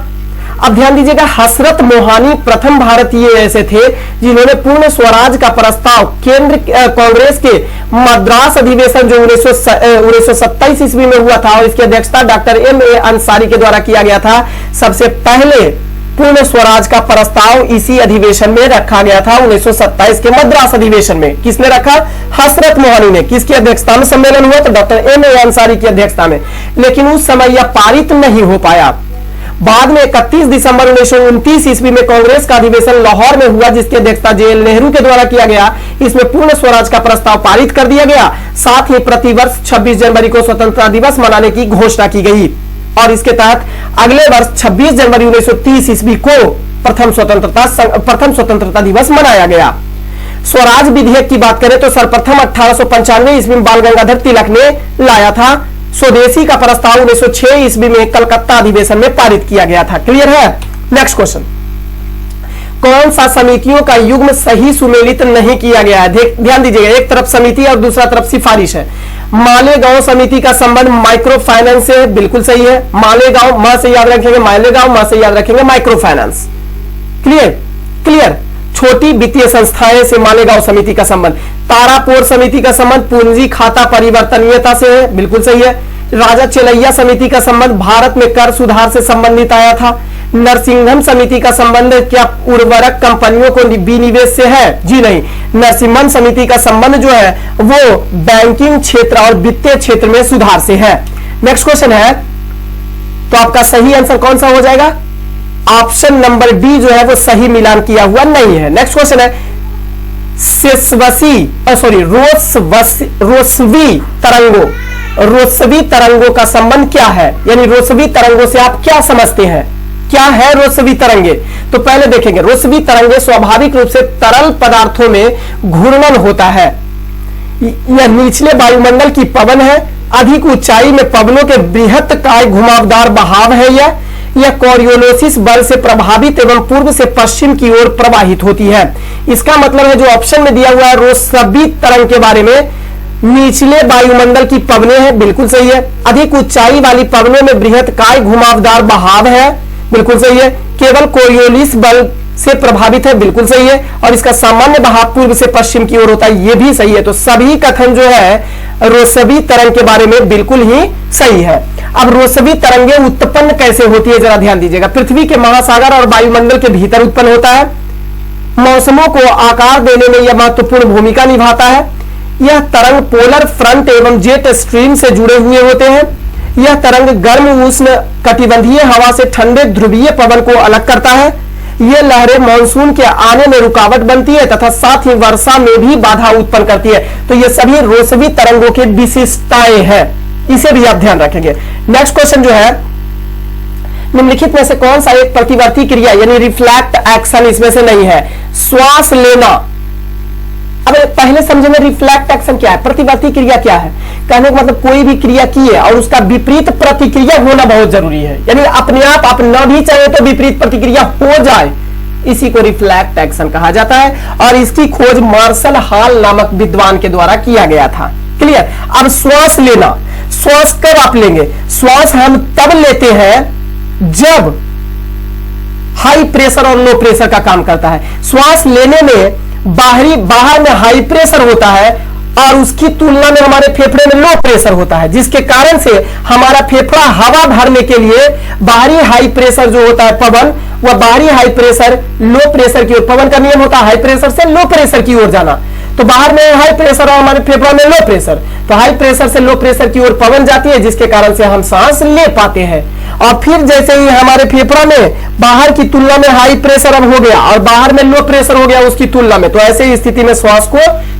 अब ध्यान दीजिएगा, हसरत मोहानी प्रथम भारतीय ऐसे थे जिन्होंने पूर्ण स्वराज का प्रस्ताव केंद्र कांग्रेस के मद्रास अधिवेशन जो 1927 ईस्वी में हुआ था और इसकी अध्यक्षता डॉक्टर M.A. अंसारी के द्वारा किया गया था। सबसे पहले पूर्ण स्वराज का प्रस्ताव इसी अधिवेशन में रखा गया था 1927 के मद्रास अधिवेशन में। किसने रखा? हसरत मोहानी ने। किसकी अध्यक्षता में सम्मेलन हुआ? तो डॉक्टर M.A. अंसारी की अध्यक्षता में। लेकिन उस समय यह पारित नहीं हो पाया। बाद में 31 दिसंबर 1929 ईस्वी में कांग्रेस का अधिवेशन लाहौर में हुआ जिसकी अध्यक्षता JL नेहरू के द्वारा किया गया। इसमें पूर्ण स्वराज का प्रस्ताव पारित कर दिया गया। साथ ही प्रतिवर्ष 26 जनवरी को स्वतंत्रता दिवस मनाने की घोषणा की गई और इसके तहत अगले वर्ष 26 जनवरी 1930 ईस्वी को प्रथम स्वतंत्रता दिवस मनाया गया। स्वराज विधेयक की बात करें तो सर्वप्रथम 1895 ईस्वी में बाल गंगाधर तिलक ने लाया था। स्वदेशी का प्रस्ताव 1906 ईस्वी में कलकत्ता अधिवेशन में पारित किया गया था। क्लियर है? नेक्स्ट क्वेश्चन, कौन सा समितियों का युग्म सही सुमेलित नहीं किया गया है? ध्यान दीजिएगा, एक तरफ समिति और दूसरा तरफ सिफारिश है। मालेगांव समिति का संबंध माइक्रो फाइनेंस से बिल्कुल सही है। मालेगांव मां से याद रखेंगे मालेगांव, मां से याद रखेंगे माइक्रो फाइनेंस। क्लियर। छोटी वित्तीय संस्थाएं से मालेगांव समिति का संबंध। तारापोर समिति का संबंध पूंजी खाता परिवर्तनीयता से है, बिल्कुल सही है। राजा चेलैया समिति का संबंध भारत में कर सुधार से संबंधित आया था। नरसिंघम समिति का संबंध क्या उर्वरक कंपनियों को विनिवेश से है? जी नहीं। नरसिम्हन समिति का संबंध जो है वो बैंकिंग क्षेत्र और वित्तीय क्षेत्र में सुधार से है। नेक्स्ट क्वेश्चन है, तो आपका सही आंसर कौन सा हो जाएगा? ऑप्शन नंबर डी जो है वो सही मिलान किया हुआ नहीं है। नेक्स्ट क्वेश्चन है, रोसवी तरंगों का संबंध क्या है? यानी रोसवी तरंगों से आप क्या समझते हैं? क्या है रोसवी तरंगे? तो पहले देखेंगे, रोसवी तरंगे स्वाभाविक रूप से तरल पदार्थों में घूर्णन होता है। यह निचले वायुमंडल की पवन है। अधिक ऊंचाई में पवनों के बृहत काय घुमावदार बहाव है। यह कोरियोलिस बल से प्रभावित एवं पूर्व से पश्चिम की ओर प्रवाहित होती है। इसका मतलब है जो ऑप्शन में दिया हुआ है रोसवी तरंग के बारे में, निचले वायुमंडल की पवनें हैं, बिल्कुल सही है। अधिक ऊंचाई वाली पवनों में बृहत काय घुमावदार बहाव है, बिल्कुल सही है। केवल कोरियोलिस बल से प्रभावित है, बिल्कुल सही है। और इसका सामान्य बहाव पूर्व से पश्चिम की ओर होता है, यह भी सही है। तो सभी कथन जो है रोसवी तरंग के बारे में बिल्कुल ही सही है। अब रोसवी तरंगे उत्पन्न कैसे होती है जरा ध्यान दीजिएगा। पृथ्वी के महासागर और वायुमंडल के भीतर उत्पन्न होता है। मौसमों को आकार देने में यह महत्वपूर्ण भूमिका निभाता है। यह तरंग पोलर फ्रंट एवं जेट स्ट्रीम से जुड़े हुए होते हैं। यह तरंग गर्म उष्ण कटिबंधीय हवा से ठंडे ध्रुवीय पवन को अलग करता है। ये लहरें मानसून के आने में रुकावट बनती है तथा साथ ही वर्षा में भी बाधा उत्पन्न करती है। तो ये सभी रोसवी तरंगों की विशिष्टताएं हैं, इसे भी आप ध्यान रखेंगे। नेक्स्ट क्वेश्चन जो है, निम्नलिखित में से कौन सा एक प्रतिवर्ती क्रिया यानी रिफ्लेक्ट एक्शन इसमें से नहीं है? श्वास लेना। अब पहले समझेंगे रिफ्लेक्ट एक्शन क्या है, प्रतिवर्ती क्रिया क्या है। कहने का मतलब कोई भी क्रिया की है और उसका विपरीत प्रतिक्रिया होना बहुत जरूरी है, यानी अपने आप न भी चाहे तो विपरीत प्रतिक्रिया हो जाए, इसी को रिफ्लेक्ट एक्शन कहा जाता है। और इसकी खोज मार्शल हॉल नामक विद्वान के द्वारा किया गया था। क्लियर। अब श्वास लेना, श्वास कब आप लेंगे? श्वास हम तब लेते हैं जब हाई प्रेशर और लो प्रेशर का काम करता है। श्वास लेने में बाहर में हाई प्रेशर होता है और उसकी तुलना में हमारे फेफड़े में लो प्रेशर होता है, जिसके कारण से हमारा फेफड़ा हवा भरने के लिए बाहरी हाई प्रेशर जो होता है पवन, वह बाहरी हाई प्रेशर लो प्रेशर की ओर, पवन का नियम होता है हाई प्रेशर से लो प्रेशर की ओर जाना। तो बाहर में हाई प्रेशर और हमारे फेफड़ा में लो प्रेशर, तो हाई प्रेशर से लो प्रेशर की ओर पवन जाती है, जिसके कारण से हम सांस ले पाते हैं। और फिर जैसे ही हमारे फेफड़ा में बाहर की तुलना में हाई प्रेशर अब हो गया और बाहर में लो प्रेशर हो गया उसकी तुलना में, तो ऐसे ही स्थिति में श्वास को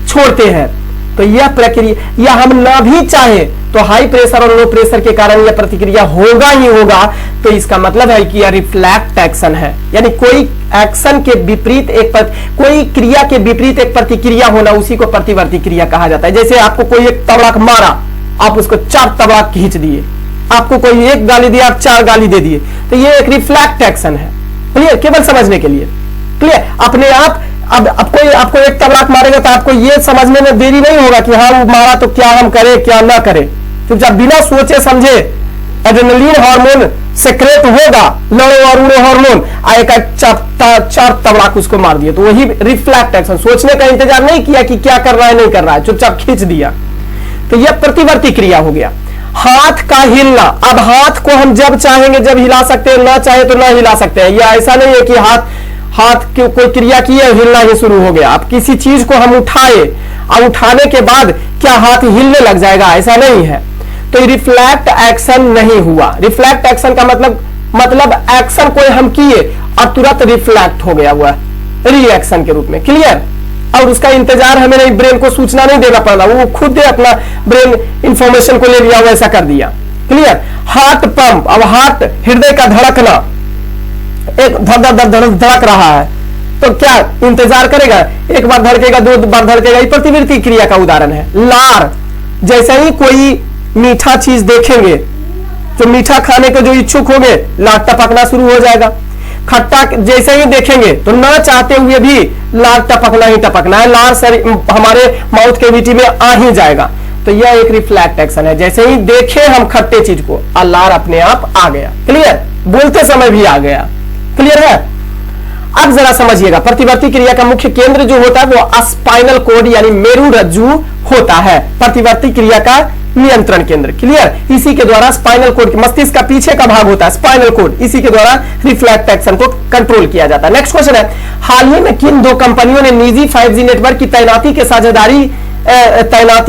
छोड़ते हैं। तो यह प्रक्रिया या हम ना भी चाहे तो हाई प्रेशर और लो प्रेशर के कारण यह प्रतिक्रिया होगा ही होगा। तो इसका मतलब है कि यह रिफ्लेक्ट एक्शन है, यानी कोई एक्शन के विपरीत कोई क्रिया के विपरीत एक प्रतिक्रिया होना, उसी को प्रतिवर्ती क्रिया कहा जाता है। जैसे आपको कोई एक तबड़क मारा आप उसको 4 तबला खींच दिए। आपको कोई एक गाली दिया, आप 4 गाली दे दिए, तो ये एक रिफ्लेक्ट एक्शन है। क्लियर, केवल समझने के लिए। क्लियर, अपने आप अब कोई आपको एक तबलाक मारेगा तो आपको ये समझने में देरी नहीं होगा कि हाँ वो मारा तो क्या हम करें क्या ना करें। तो जब बिना सोचे समझे एड्रेनलिन हार्मोन सेक्रेट होगा, लड़ो और उड़ो हार्मोन, आएगा 4 तबलाक उसको मार दिए, तो वही रिफ्लेक्ट एक्शन। सोचने का इंतजार नहीं किया कि क्या कर रहा है नहीं कर रहा है, चुपचाप खींच दिया, तो यह प्रतिवर्ती क्रिया हो गया। हाथ का हिलना, अब हाथ को हम जब चाहेंगे जब हिला सकते हैं, ना चाहे तो ना हिला सकते हैं। यह ऐसा नहीं है कि हाथ की कोई क्रिया की है हिलना ही शुरू हो गया। अब किसी चीज को हम उठाए, अब उठाने के बाद क्या हाथ हिलने लग जाएगा, ऐसा नहीं है। तो रिफ्लेक्ट एक्शन नहीं हुआ। रिफ्लेक्ट एक्शन का मतलब एक्शन कोई हम किए और तुरंत रिफ्लेक्ट हो गया हुआ रिएक्शन के रूप में। क्लियर, और उसका इंतजार हमें नहीं, ब्रेन को सूचना नहीं देना पड़ा, वो खुद अपना ब्रेन इंफॉर्मेशन को ले लिया, वैसा कर दिया। क्लियर, हार्ट पंप, अब हार्ट हृदय का धड़कना, एक धड़क रहा है तो क्या इंतजार करेगा, एक बार धड़केगा 2 बार धड़केगा, ये प्रतिवर्ती क्रिया का उदाहरण है। लार, जैसे ही कोई मीठा चीज देखेंगे तो मीठा खाने के जो इच्छुक होंगे लार टपकना शुरू हो जाएगा। खट्टा जैसे ही देखेंगे तो ना चाहते हुए भी लार टपकना ही टपकना है, लार हमारे माउथ कैविटी में आ ही जाएगा। तो यह एक रिफ्लेक्ट एक्शन है। जैसे ही देखे हम खट्टे चीज को, लार अपने आप आ गया। क्लियर, बोलते समय भी आ गया। क्लियर है। अब जरा समझिएगा, प्रतिवर्ती क्रिया का मुख्य केंद्र जो होता है वो स्पाइनल कोड यानी मेरु रज्जु होता है, प्रतिवर्ती क्रिया का नियंत्रण केंद्र। क्लियर, इसी के द्वारा स्पाइनल कोड, मस्तिष्क का पीछे का भाग होता है स्पाइनल कोड, इसी के द्वारा रिफ्लेक्ट एक्शन को कंट्रोल किया जाता है। नेक्स्ट क्वेश्चन है, हाल ही में किन 2 कंपनियों ने निजी 5G नेटवर्क की तैनाती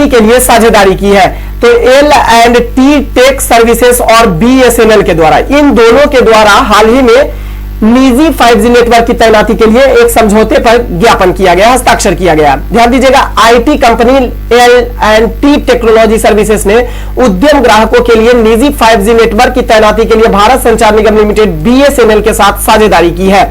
के लिए साझेदारी की है? तो L&T टेक सर्विसेज और BSNL के द्वारा, इन दोनों के द्वारा हाल ही में निजी 5G नेटवर्क की तैनाती के लिए एक समझौते पर ज्ञापन किया गया, हस्ताक्षर किया गया। ध्यान दीजिएगा, IT company L&T technology services ने उद्यम ग्राहकों के लिए निजी 5G नेटवर्क की तैनाती के लिए भारत संचार निगम लिमिटेड BSNL के साथ साझेदारी की है।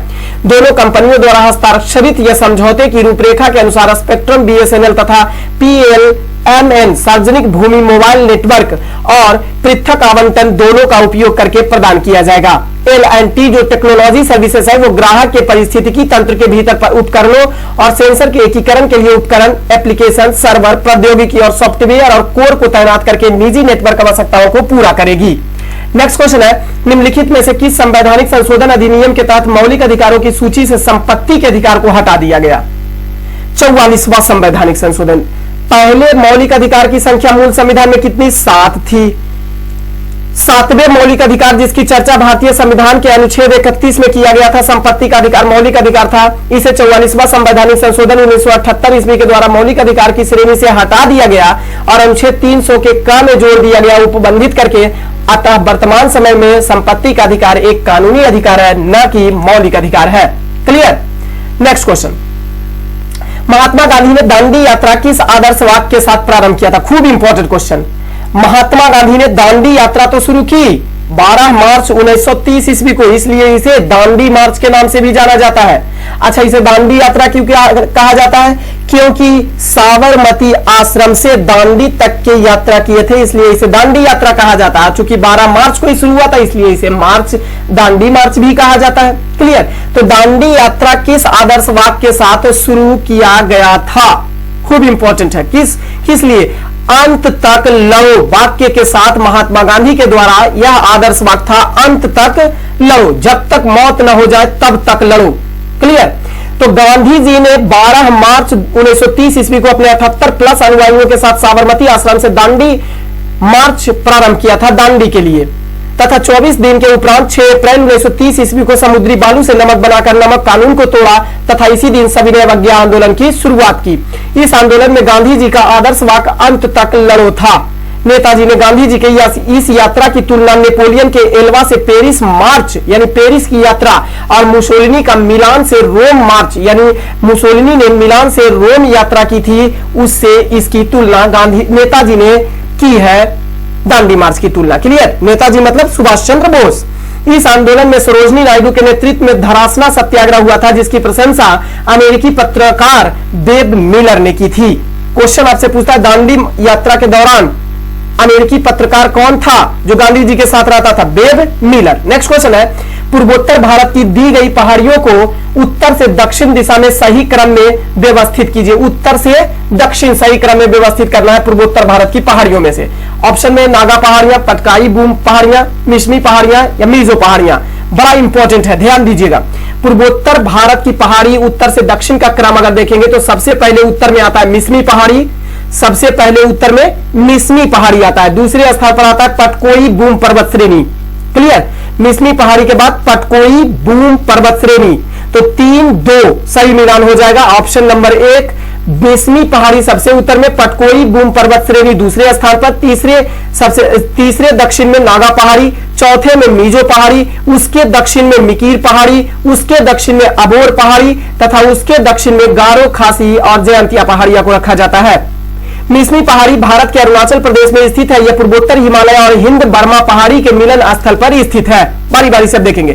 दोनों कंपनियों द्वारा हस्ताक्षरित यह समझौते की रूपरेखा के अनुसार स्पेक्ट्रम BSNL तथा PLMN सार्वजनिक भूमि मोबाइल नेटवर्क और पृथक आवंटन दोनों का उपयोग करके प्रदान किया जाएगा। L&T जो टेक्नोलॉजी सर्विसेज है वो ग्राहक के पारिस्थितिकी तंत्र के भीतर पर उपकरणों और सेंसर के एकीकरण के लिए उपकरण, एप्लीकेशन, सर्वर, प्रौद्योगिकी और सॉफ्टवेयर और कोर को तैनात करके निजी नेटवर्क आवश्यकताओं को पूरा करेगी। नेक्स्ट क्वेश्चन है, निम्नलिखित में से किस संवैधानिक संशोधन अधिनियम के तहत मौलिक अधिकारों की सूची से संपत्ति के अधिकार को हटा दिया गया? 44वां संवैधानिक संशोधन। पहले मौलिक अधिकार की संख्या मूल संविधान में कितनी? 7 थी। 7वें मौलिक अधिकार जिसकी चर्चा भारतीय संविधान के अनुच्छेद 31 में किया गया था, संपत्ति का अधिकार मौलिक अधिकार था। इसे 44वां संवैधानिक संशोधन 1978 ईस्वी के द्वारा मौलिक अधिकार की श्रेणी से हटा दिया गया और अनुच्छेद 300 के क में जोड़ दिया गया, उपबंधित करके। अतः वर्तमान समय में संपत्ति का अधिकार एक कानूनी अधिकार है, न कि मौलिक अधिकार है। Clear. Next question, Mahatma Gandhi ने दांडी यात्रा किस आदर्श वाक्य के साथ प्रारंभ किया था? खूब इंपॉर्टेंट क्वेश्चन। महात्मा गांधी ने दांडी यात्रा तो शुरू की 12 मार्च 1930 ईस्वी को, इसलिए इसे दांडी मार्च के नाम से भी जाना जाता है। अच्छा, इसे दांडी यात्रा क्यों कहा जाता है? क्योंकि साबरमती आश्रम से दांडी तक की यात्रा किए थे, इसलिए इसे दांडी यात्रा कहा जाता है। चूंकि 12 मार्च को ही शुरू हुआ था, इसलिए इसे दांडी मार्च भी कहा जाता है। क्लियर। तो दांडी यात्रा किस आदर्श वाक्य के साथ शुरू किया गया था? खूब इंपॉर्टेंट है। किस लिए? अंत तक लड़ो वाक्य के साथ महात्मा गांधी के द्वारा यह आदर्श वाक्य था, अंत तक लड़ो, जब तक मौत न हो जाए तब तक लड़ो। क्लियर। तो गांधी जी ने 12 मार्च 1930 ईस्वी को अपने 78 प्लस अनुयायियों के साथ साबरमती आश्रम से दांडी मार्च प्रारंभ किया था दांडी के लिए, तथा 24 दिन के उपरांत 6 अप्रैल 1930 ईस्वी को समुद्री बालू से नमक बनाकर नमक कानून को तोड़ा तथा इसी दिन सविनय अवज्ञा आंदोलन की शुरुआत की। इस आंदोलन में गांधी जी का आदर्श वाक्य अंत तक लड़ो था। नेताजी ने गांधी जी की इस यात्रा की तुलना नेपोलियन के एल्वा से पेरिस मार्च यानी पेरिस की यात्रा और मुसोलिनी का मिलान से रोम मार्च यानी मुसोलिनी ने मिलान से रोम यात्रा की थी, उससे इसकी तुलना नेताजी ने की है दांडी मार्च की तुलना। क्लियर। नेताजी मतलब सुभाष चंद्र बोस। इस आंदोलन में सरोजनी नायडू के नेतृत्व में धरासना सत्याग्रह हुआ था, जिसकी प्रशंसा अमेरिकी पत्रकार बेब मिलर ने की थी। क्वेश्चन आपसे पूछता है, दांडी यात्रा के दौरान अमेरिकी पत्रकार कौन था जो गांधी जी के साथ रहता था? Babe Miller. नेक्स्ट क्वेश्चन है, पूर्वोत्तर भारत की दी गई पहाड़ियों को उत्तर से दक्षिण दिशा में सही क्रम में व्यवस्थित कीजिए। उत्तर से दक्षिण सही क्रम में व्यवस्थित करना है पूर्वोत्तर भारत की पहाड़ियों में से। ऑप्शन में नागा पहाड़ियां, पटकाई बूम पहाड़ियां, मिश्मी पहाड़ियां या मीजो पहाड़ियां। बड़ा इंपॉर्टेंट है, ध्यान दीजिएगा। पूर्वोत्तर भारत की पहाड़ी उत्तर से दक्षिण का क्रम अगर देखेंगे तो सबसे पहले उत्तर में आता है मिश्मी पहाड़ी, सबसे पहले उत्तर में मिश्मी पहाड़ी आता है, दूसरे स्थान पर आता है पटकोई बूम पर्वत श्रेणी। क्लियर? मिश्मी पहाड़ी के बाद पटकोई बूम पर्वत श्रेणी, तो 3-2 सही मिलान हो जाएगा। ऑप्शन नंबर 1 मिश्मी पहाड़ी सबसे उत्तर में, पटकोई बूम पर्वत श्रेणी दूसरे स्थान पर, तीसरे दक्षिण में नागा पहाड़ी, चौथे में मीजो पहाड़ी, उसके दक्षिण में मिकीर पहाड़ी, उसके दक्षिण में अबोर पहाड़ी तथा उसके दक्षिण में गारो, खासी और जयंतिया पहाड़ियां को रखा जाता है। मिश्मी पहाड़ी भारत के अरुणाचल प्रदेश में स्थित है। यह पूर्वोत्तर हिमालय और हिंद बर्मा पहाड़ी के मिलन स्थल पर स्थित है। बारी बारी से देखेंगे।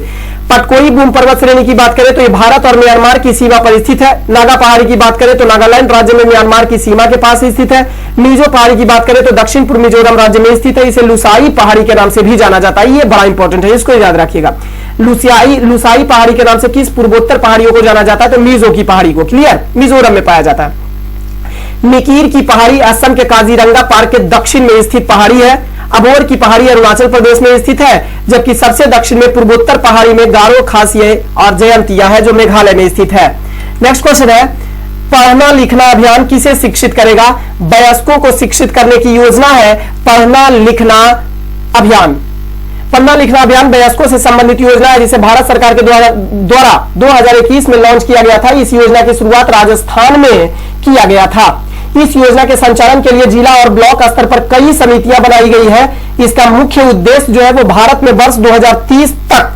पटकोई बूम पर्वत श्रेणी की बात करें तो यह भारत और म्यांमार की सीमा पर स्थित है। नागा पहाड़ी की बात करें तो नागालैंड राज्य में म्यांमार की सीमा के पास स्थित है। मिजो पहाड़ी की बात करें तो दक्षिण पूर्व मिजोरम राज्य में स्थित है। इसे लुसाई पहाड़ी के नाम से भी जाना जाता है। यह बड़ा इंपॉर्टेंट है, इसको याद रखिएगा। लुसाई पहाड़ी के नाम से किस पूर्वोत्तर पहाड़ियों को जाना जाता है? तो मिजो की पहाड़ी को। क्लियर? मिजोरम में पाया जाता है। मिकीर की पहाड़ी असम के काजीरंगा पार्क के दक्षिण में स्थित पहाड़ी है। अबोर की पहाड़ी अरुणाचल प्रदेश में स्थित है, जबकि सबसे दक्षिण में पूर्वोत्तर पहाड़ी में गारो, खासी और जयंतिया है जो मेघालय में स्थित है। नेक्स्ट क्वेश्चन है, पढ़ना लिखना अभियान किसे शिक्षित करेगा? वयस्कों को शिक्षित करने की योजना है पढ़ना लिखना अभियान। पढ़ना लिखना अभियान वयस्कों से संबंधित योजना है जिसे भारत सरकार के द्वारा 2021 में लॉन्च किया गया था। इस योजना की शुरुआत राजस्थान में किया गया था। इस योजना के संचालन के लिए जिला और ब्लॉक स्तर पर कई समितियां बनाई गई है। इसका मुख्य उद्देश्य जो है वो भारत में वर्ष 2030 तक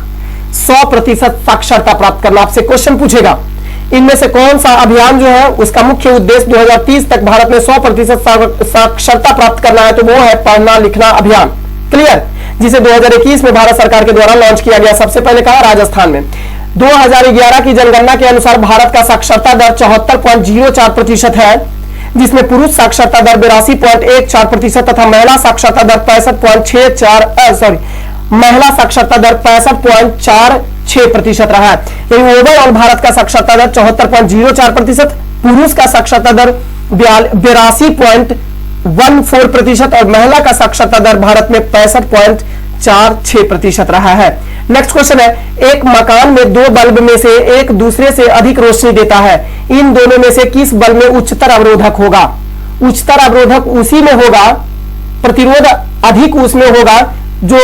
100% साक्षरता प्राप्त करना। आपसे क्वेश्चन पूछेगा, इनमें से कौन सा अभियान जो है उसका मुख्य उद्देश्य 2030 तक भारत में 100% साक्षरता प्राप्त करना है? तो वो है पढ़ना लिखना अभियान। क्लियर? जिसे 2021 में भारत सरकार के द्वारा लॉन्च किया गया। सबसे पहले कहा राजस्थान में। 2011 की जनगणना के अनुसार भारत का साक्षरता दर 74.04% है, जिसमें पुरुष साक्षरता दर 82.14% तथा महिला साक्षरता दर 65.46% रहा है। ओवरऑल भारत का साक्षरता दर 74.04%, पुरुष का साक्षरता दर 82.14% और महिला का साक्षरता दर भारत में 65.46% रहा है। नेक्स्ट क्वेश्चन है, एक मकान में दो बल्ब में से एक दूसरे से अधिक रोशनी देता है। इन दोनों में से किस बल्ब में उच्चतर अवरोधक होगा? उच्चतर अवरोधक उसी में होगा, प्रतिरोध अधिक उसमें होगा जो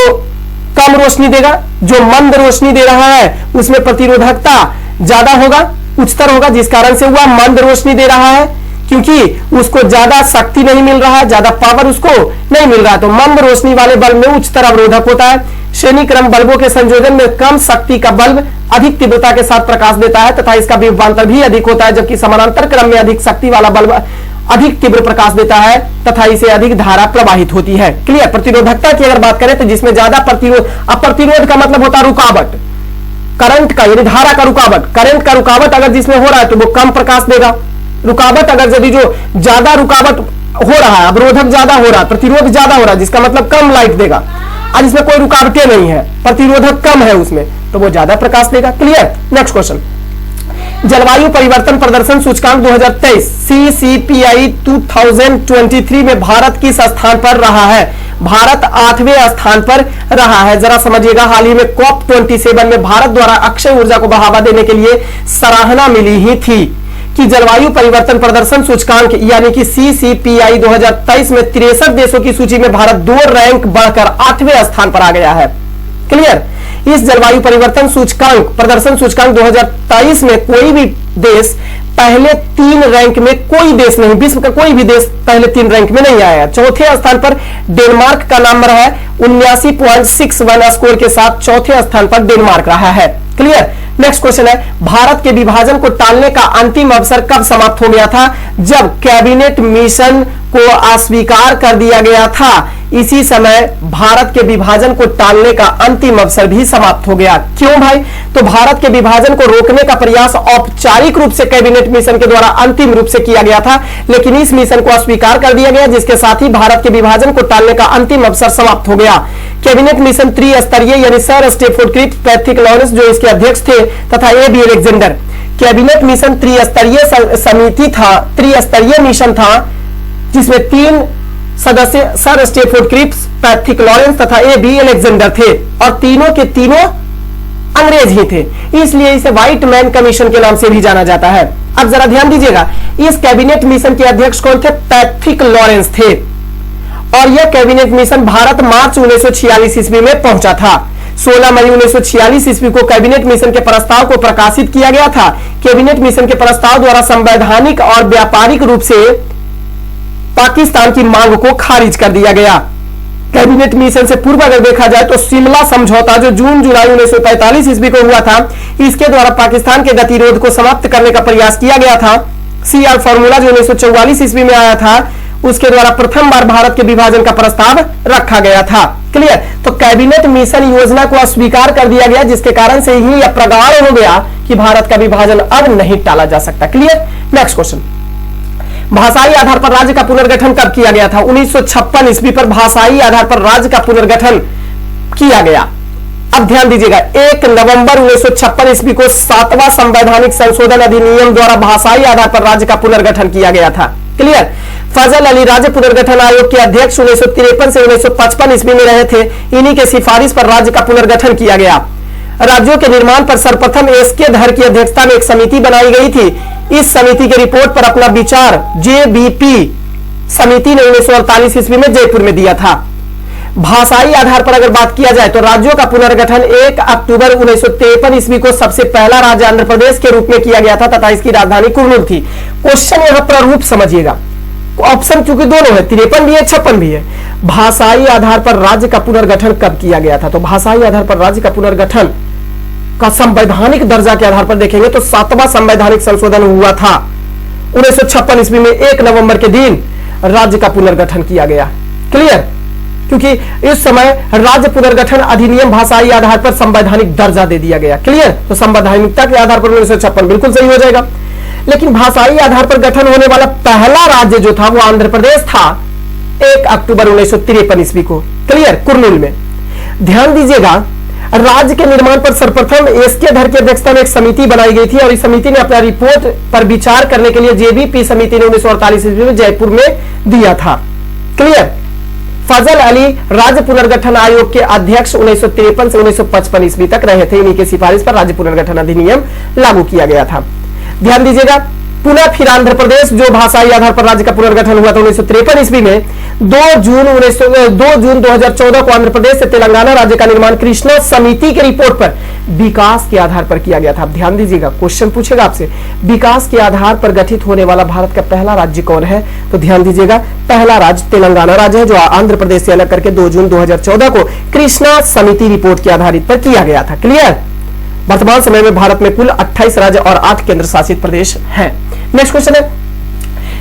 कम रोशनी देगा। जो मंद रोशनी दे रहा है उसमें प्रतिरोधकता ज्यादा होगा, उच्चतर होगा, जिस कारण से वह मंद रोशनी दे रहा है, क्योंकि उसको ज्यादा शक्ति नहीं मिल रहा है, ज्यादा पावर उसको नहीं मिल रहा है। तो मंद रोशनी वाले बल्ब में उच्चतर अवरोधक होता है। श्रेणी क्रम बल्बों के संयोजन में कम शक्ति का बल्ब अधिक तीव्रता के साथ प्रकाश देता है तथा इसका विभवांतर भी अधिक होता है, जबकि समानांतर क्रम में अधिक शक्ति वाला बल्ब अधिक तीव्र प्रकाश देता है तथा इसे अधिक धारा प्रवाहित होती है। क्लियर? प्रतिरोधकता की अगर बात करें तो जिसमें ज्यादा प्रतिरोध, अब प्रतिरोध का मतलब होता है रुकावट, करंट का यानी धारा का रुकावट। करंट का रुकावट अगर जिसमें हो रहा है तो वो कम प्रकाश देगा। रुकावट अगर यदि जो ज्यादा रुकावट हो रहा है, अवरोधक ज्यादा हो रहा है, प्रतिरोध ज्यादा हो रहा है, जिसका मतलब कम लाइट देगा। आज इसमें कोई रुकावटें नहीं है, प्रतिरोधक कम है उसमें, तो वो ज्यादा प्रकाश देगा। क्लियर? नेक्स्ट क्वेश्चन, जलवायु परिवर्तन प्रदर्शन सूचकांक 2023 CCPI 2023 में भारत किस स्थान पर रहा है? भारत 8वें स्थान पर रहा है। जरा समझिएगा, हाल ही में COP27 में भारत द्वारा अक्षय ऊर्जा को बढ़ावा देने के लिए सराहना मिली ही थी कि जलवायु परिवर्तन प्रदर्शन सूचकांक यानी कि CCPI 2023 में 63 देशों की सूची में भारत 2 रैंक बढ़कर 8वें स्थान पर आ गया है। क्लियर? इस जलवायु परिवर्तन सूचकांक प्रदर्शन सूचकांक 2023 में कोई भी देश पहले 3 रैंक में, कोई देश नहीं, विश्व का कोई भी देश पहले 3 रैंक में नहीं आया है। चौथे स्थान पर डेनमार्क का नंबर है 79.61 स्कोर के साथ चौथे स्थान पर डेनमार्क रहा है। क्लियर? नेक्स्ट क्वेश्चन है, भारत के विभाजन को टालने का अंतिम अवसर कब समाप्त हो गया था? जब कैबिनेट मिशन को अस्वीकार कर दिया गया था। इसी समय भारत के विभाजन को टालने का अंतिम अवसर भी समाप्त हो गया। क्यों भाई? तो भारत के विभाजन को रोकने का प्रयास औपचारिक रूप से कैबिनेट मिशन के द्वारा अंतिम रूप से किया गया था, लेकिन इस मिशन को अस्वीकार कर दिया गया, जिसके साथ ही भारत के विभाजन को टालने का अंतिम अवसर समाप्त हो गया। कैबिनेट मिशन त्रिस्तरीय यानी sir Stafford Cripps, Patrick Lawrence जो इसके अध्यक्ष थे, तथा ए.बी. अलेक्जेंडर। कैबिनेट मिशन त्रिस्तरीय समिति था, त्रिस्तरीय मिशन था, जिसमें 3 सदस्य sir Stafford Cripps, Patrick Lawrence तथा ए.बी. अलेक्जेंडर थे, और तीनों के तीनों अंग्रेज ही थे, इसलिए इसे व्हाइट मैन कमीशन के नाम से भी जाना जाता है। अब जरा ध्यान दीजिएगा, इस कैबिनेट मिशन के अध्यक्ष कौन थे? पैट्रिक लॉरेंस थे, और यह कैबिनेट मिशन भारत मार्च 1946 ईस्वी में पहुंचा था। 16 मई 1946 ईस्वी को कैबिनेट मिशन के प्रस्ताव को प्रकाशित किया गया था। कैबिनेट मिशन के प्रस्ताव द्वारा संवैधानिक और व्यापारिक रूप से पाकिस्तान की मांग को खारिज कर दिया गया। कैबिनेट मिशन से पूर्व अगर देखा जाए तो शिमला समझौता जो जून जुलाई 1945 ईस्वी को हुआ था, इसके द्वारा पाकिस्तान के गतिरोध को समाप्त करने का प्रयास किया गया था। CR फॉर्मूला जो 1944 ईस्वी में आया था, उसके द्वारा प्रथम बार भारत के विभाजन का प्रस्ताव रखा गया था। क्लियर? तो कैबिनेट मिशन योजना को अस्वीकार कर दिया गया, जिसके कारण से ही यह प्रगाढ़ हो गया कि भारत का विभाजन अब नहीं टाला जा सकता। क्लियर? नेक्स्ट क्वेश्चन, भाषाई आधार पर राज्य का पुनर्गठन कब किया गया था? 1956 ईस्वी पर भाषाई आधार पर राज्य का पुनर्गठन किया गया। अब ध्यान दीजिएगा, 1 नवंबर 1956 ईस्वी को 7वां संवैधानिक संशोधन अधिनियम द्वारा भाषाई आधार पर राज्य का पुनर्गठन किया गया था। क्लियर? फजल अली राज्य पुनर्गठन आयोग के अध्यक्ष 1953 से 1955 ईस्वी में रहे थे। इन्हीं के सिफारिश पर राज्य का पुनर्गठन किया गया। राज्यों के निर्माण पर सर्वप्रथम एस.के. धर की अध्यक्षता में एक समिति बनाई गई थी। इस समिति के रिपोर्ट पर अपना विचार JBP समिति ने 1948 ईस्वी में जयपुर में दिया था। भाषाई आधार पर अगर बात किया जाए तो राज्यों का पुनर्गठन 1 अक्टूबर 1953 ईस्वी को सबसे पहला राज्य आंध्र प्रदेश के रूप में किया गया था, तथा इसकी राजधानी कुर्नूल थी। क्वेश्चन यहां प्रारूप समझिएगा, ऑप्शन चूंकि दोनों है, 53 भी है, 56 भी है। भाषाई आधार पर राज्य का पुनर्गठन कब किया गया था? तो भाषाई आधार पर राज्य का पुनर्गठन का संवैधानिक दर्जा के आधार पर देखेंगे तो 7वां संवैधानिक संशोधन हुआ था 1956 ईस्वी में 1 नवंबर के दिन राज्य का पुनर्गठन किया गया। क्लियर? क्योंकि इस समय राज्य पुनर्गठन अधिनियम भाषाई आधार पर संवैधानिक दर्जा दे दिया गया। क्लियर? तो संवैधानिकता के आधार पर 1956 बिल्कुल सही हो जाएगा। लेकिन भाषाई आधार पर गठन होने वाला पहला राज्य जो था वो आंध्र प्रदेश था, 1 अक्टूबर 1953 ईस्वी को। क्लियर? कुर्नूल में। ध्यान दीजिएगा, राज्य के निर्माण पर सर्वप्रथम एस.के. धर की अध्यक्षता में एक समिति बनाई गई थी, और इस समिति ने अपना रिपोर्ट पर विचार करने के लिए JBP समिति ने 1948 ईस्वी में जयपुर में दिया था। क्लियर? फजल अली राज्य पुनर्गठन आयोग के अध्यक्ष 1953 से 1955 ईस्वी तक रहे थे। इन्हीं के सिफारिश पर राज्य पुनर्गठन अधिनियम लागू किया गया था। ध्यान दीजिएगा, पुनः फिर आंध्र प्रदेश जो भाषाई आधार पर राज्य का पुनर्गठन हुआ था 1953 ईस्वी में 2 जून 2014 को आंध्र प्रदेश से तेलंगाना राज्य का निर्माण कृष्णा समिति के रिपोर्ट पर विकास के आधार पर किया गया था। ध्यान दीजिएगा, क्वेश्चन पूछेगा आपसे, विकास के आधार पर गठित होने वाला भारत का पहला राज्य कौन है? तो ध्यान दीजिएगा, पहला राज्य तेलंगाना राज्य है, जो आंध्र प्रदेश से अलग करके 2 जून 2014 को कृष्णा समिति रिपोर्ट के आधारित पर किया गया था। क्लियर? वर्तमान समय में भारत में कुल 28 राज्य और 8 केंद्र शासित प्रदेश हैं। नेक्स्ट क्वेश्चन है,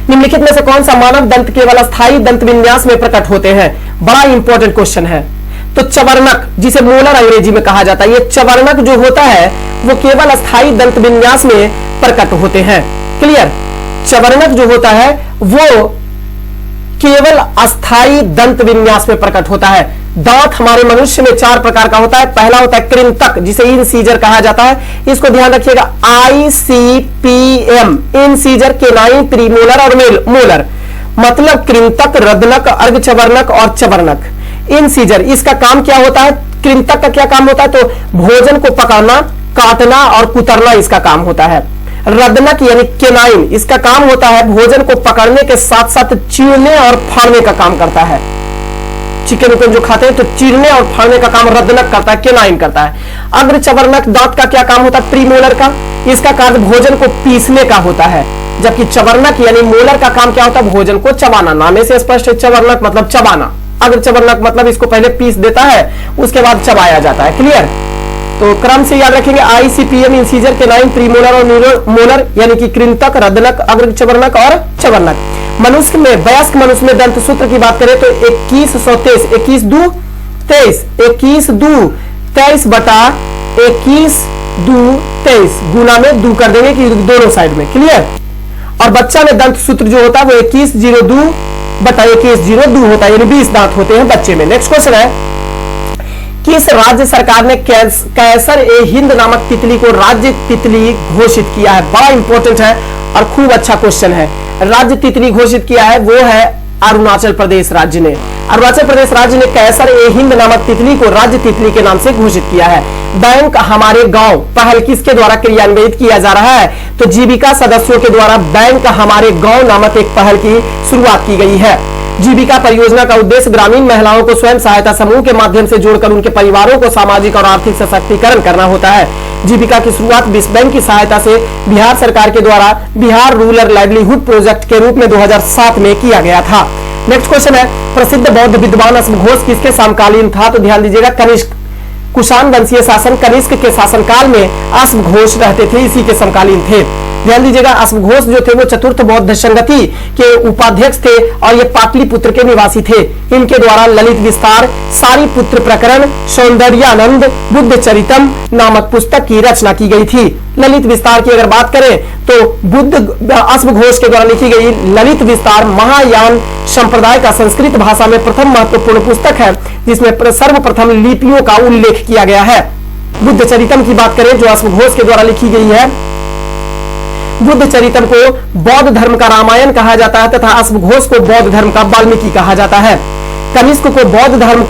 निम्नलिखित में से कौन सा मानव दंत केवल अस्थायी दंत विन्यास में प्रकट होते हैं? बड़ा इंपॉर्टेंट क्वेश्चन है। तो चवर्णक, जिसे मोलर अंग्रेजी में कहा जाता है, ये चवर्णक जो होता है वो केवल अस्थायी दंत विन्यास में प्रकट होते हैं। क्लियर? चवर्णक जो होता है वो केवल अस्थायी दंत विन्यास में प्रकट होता है। दांत हमारे मनुष्य में 4 प्रकार का होता है। पहला होता है कृंतक, जिसे इनसीजर कहा जाता है। इसको ध्यान रखिएगा, ICPM, इनसीजर, केनाइन, प्रीमोलर और मोलर। मतलब कृंतक, रदनक, अर्धचवर्णक और चवर्णक। इनसीजर, इसका काम क्या होता है? कृंतक का क्या काम होता है? तो भोजन को पकाना, काटना और कुतरना इसका काम होता है। रदनक यानी केनाइन, इसका काम होता है भोजन को पकड़ने के साथ साथ चीरने और फाड़ने का काम करता है। चिकन उकन जो खाते हैं तो चीरने और फाड़ने का काम रदनक करता है, केनाइन करता है। अग्रचवर्णक दांत का क्या काम होता है? प्रीमोलर का, इसका कार्य भोजन को पीसने का होता है। जबकि चवर्णक यानी मोलर का काम क्या होता है? भोजन को चबाना। नामे से स्पष्ट है, चवर्णक मतलब चबाना। अग्रचवर्णक मतलब इसको पहले पीस देता है, उसके बाद चबाया जाता है। क्लियर? तो क्रम से याद रखेंगे ICPM इंसीजर के 9 प्रीमोलर और मोलर यानी कि कृंतक, रदनक, अग्रचवर्णक और चवर्णक। मनुष्य में, वयस्क मनुष्य में दंत सूत्र की बात करें तो 2123, 21 दू 23 बटा 21 दू 23 गुना में दू कर देंगे कि दोनों साइड में, क्लियर। और बच्चा में दंत सूत्र जो होता है वो 2102 बटा 2102 होता है, यानी 20 दांत होते हैं बच्चे में। नेक्स्ट क्वेश्चन है, किस राज्य सरकार ने कैसर ए हिंद नामक तितली को राज्य तितली घोषित किया है? बड़ा इंपॉर्टेंट है और खूब अच्छा क्वेश्चन है। राज्य तितली घोषित किया है वो है अरुणाचल प्रदेश राज्य ने। अरुणाचल प्रदेश राज्य ने कैसर ए हिंद नामक तितली को राज्य तितली के नाम से घोषित किया है। बैंक हमारे गांव पहल किसके द्वारा क्रियान्वित किया जा रहा है? तो जीविका सदस्यों के द्वारा बैंक हमारे गांव नामक एक पहल की शुरुआत की गई है। जीविका परियोजना का उद्देश्य ग्रामीण महिलाओं को स्वयं सहायता समूह के माध्यम से जोड़कर उनके परिवारों को सामाजिक और आर्थिक सशक्तिकरण करना होता है। जीविका की शुरुआत विश्व बैंक की सहायता से बिहार सरकार के द्वारा बिहार रूरल लाइवलीहुड प्रोजेक्ट के रूप में 2007 में किया गया था। नेक्स्ट क्वेश्चन है, प्रसिद्ध बौद्ध विद्वान अश्वघोष किसके समकालीन था? तो ध्यान दीजिएगा, कनिष्क। कुषाण वंशीय शासन कनिष्क के शासनकाल में अश्वघोष रहते थे, इसी के समकालीन थे। ध्यान दीजिएगा, अश्वघोष जो थे वो चतुर्थ बौद्ध संगति के उपाध्यक्ष थे और ये पाटलिपुत्र के निवासी थे। इनके द्वारा ललित विस्तार, सारीपुत्र प्रकरण, सौंदर्यानंद, बुद्ध चरितम नामक पुस्तक की रचना की गई थी। ललित विस्तार की अगर बात करें तो बुद्ध अश्वघोष के द्वारा लिखी गई ललित विस्तार महायान संप्रदाय का संस्कृत भाषा में प्रथम महत्वपूर्ण पुस्तक है, जिसमें सर्वप्रथम लिपियों का उल्लेख किया गया है। बुद्ध चरितम की बात करें जो अश्वघोष के द्वारा लिखी गई है, बुद्ध चरितम को बौद्ध धर्म का रामायण कहा जाता है तथा अश्वघोष को बौद्ध धर्म का वाल्मीकि कहा जाता है। कनिष्क को बौद्ध धर्म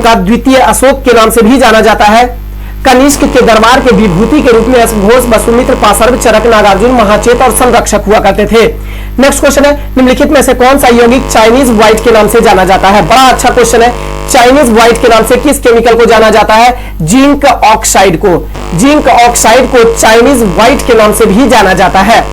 का द्वितीय अशोक के नाम से भी जाना जाता है। कनिष्क के दरबार के विभूति के रूप में अश्वघोष, वसुमित्र, पाशर्व, चरक, नागार्जुन, महाचेत और संरक्षक हुआ करते थे। नेक्स्ट क्वेश्चन है, निम्नलिखित में से कौन सा यौगिक चाइनीज व्हाइट के नाम से जाना जाता है? बड़ा अच्छा क्वेश्चन है। चाइनीज व्हाइट के नाम से किस केमिकल को जाना जाता है? जिंक ऑक्साइड को। जिंक ऑक्साइड को चाइनीज व्हाइट के नाम से भी जाना जाता है।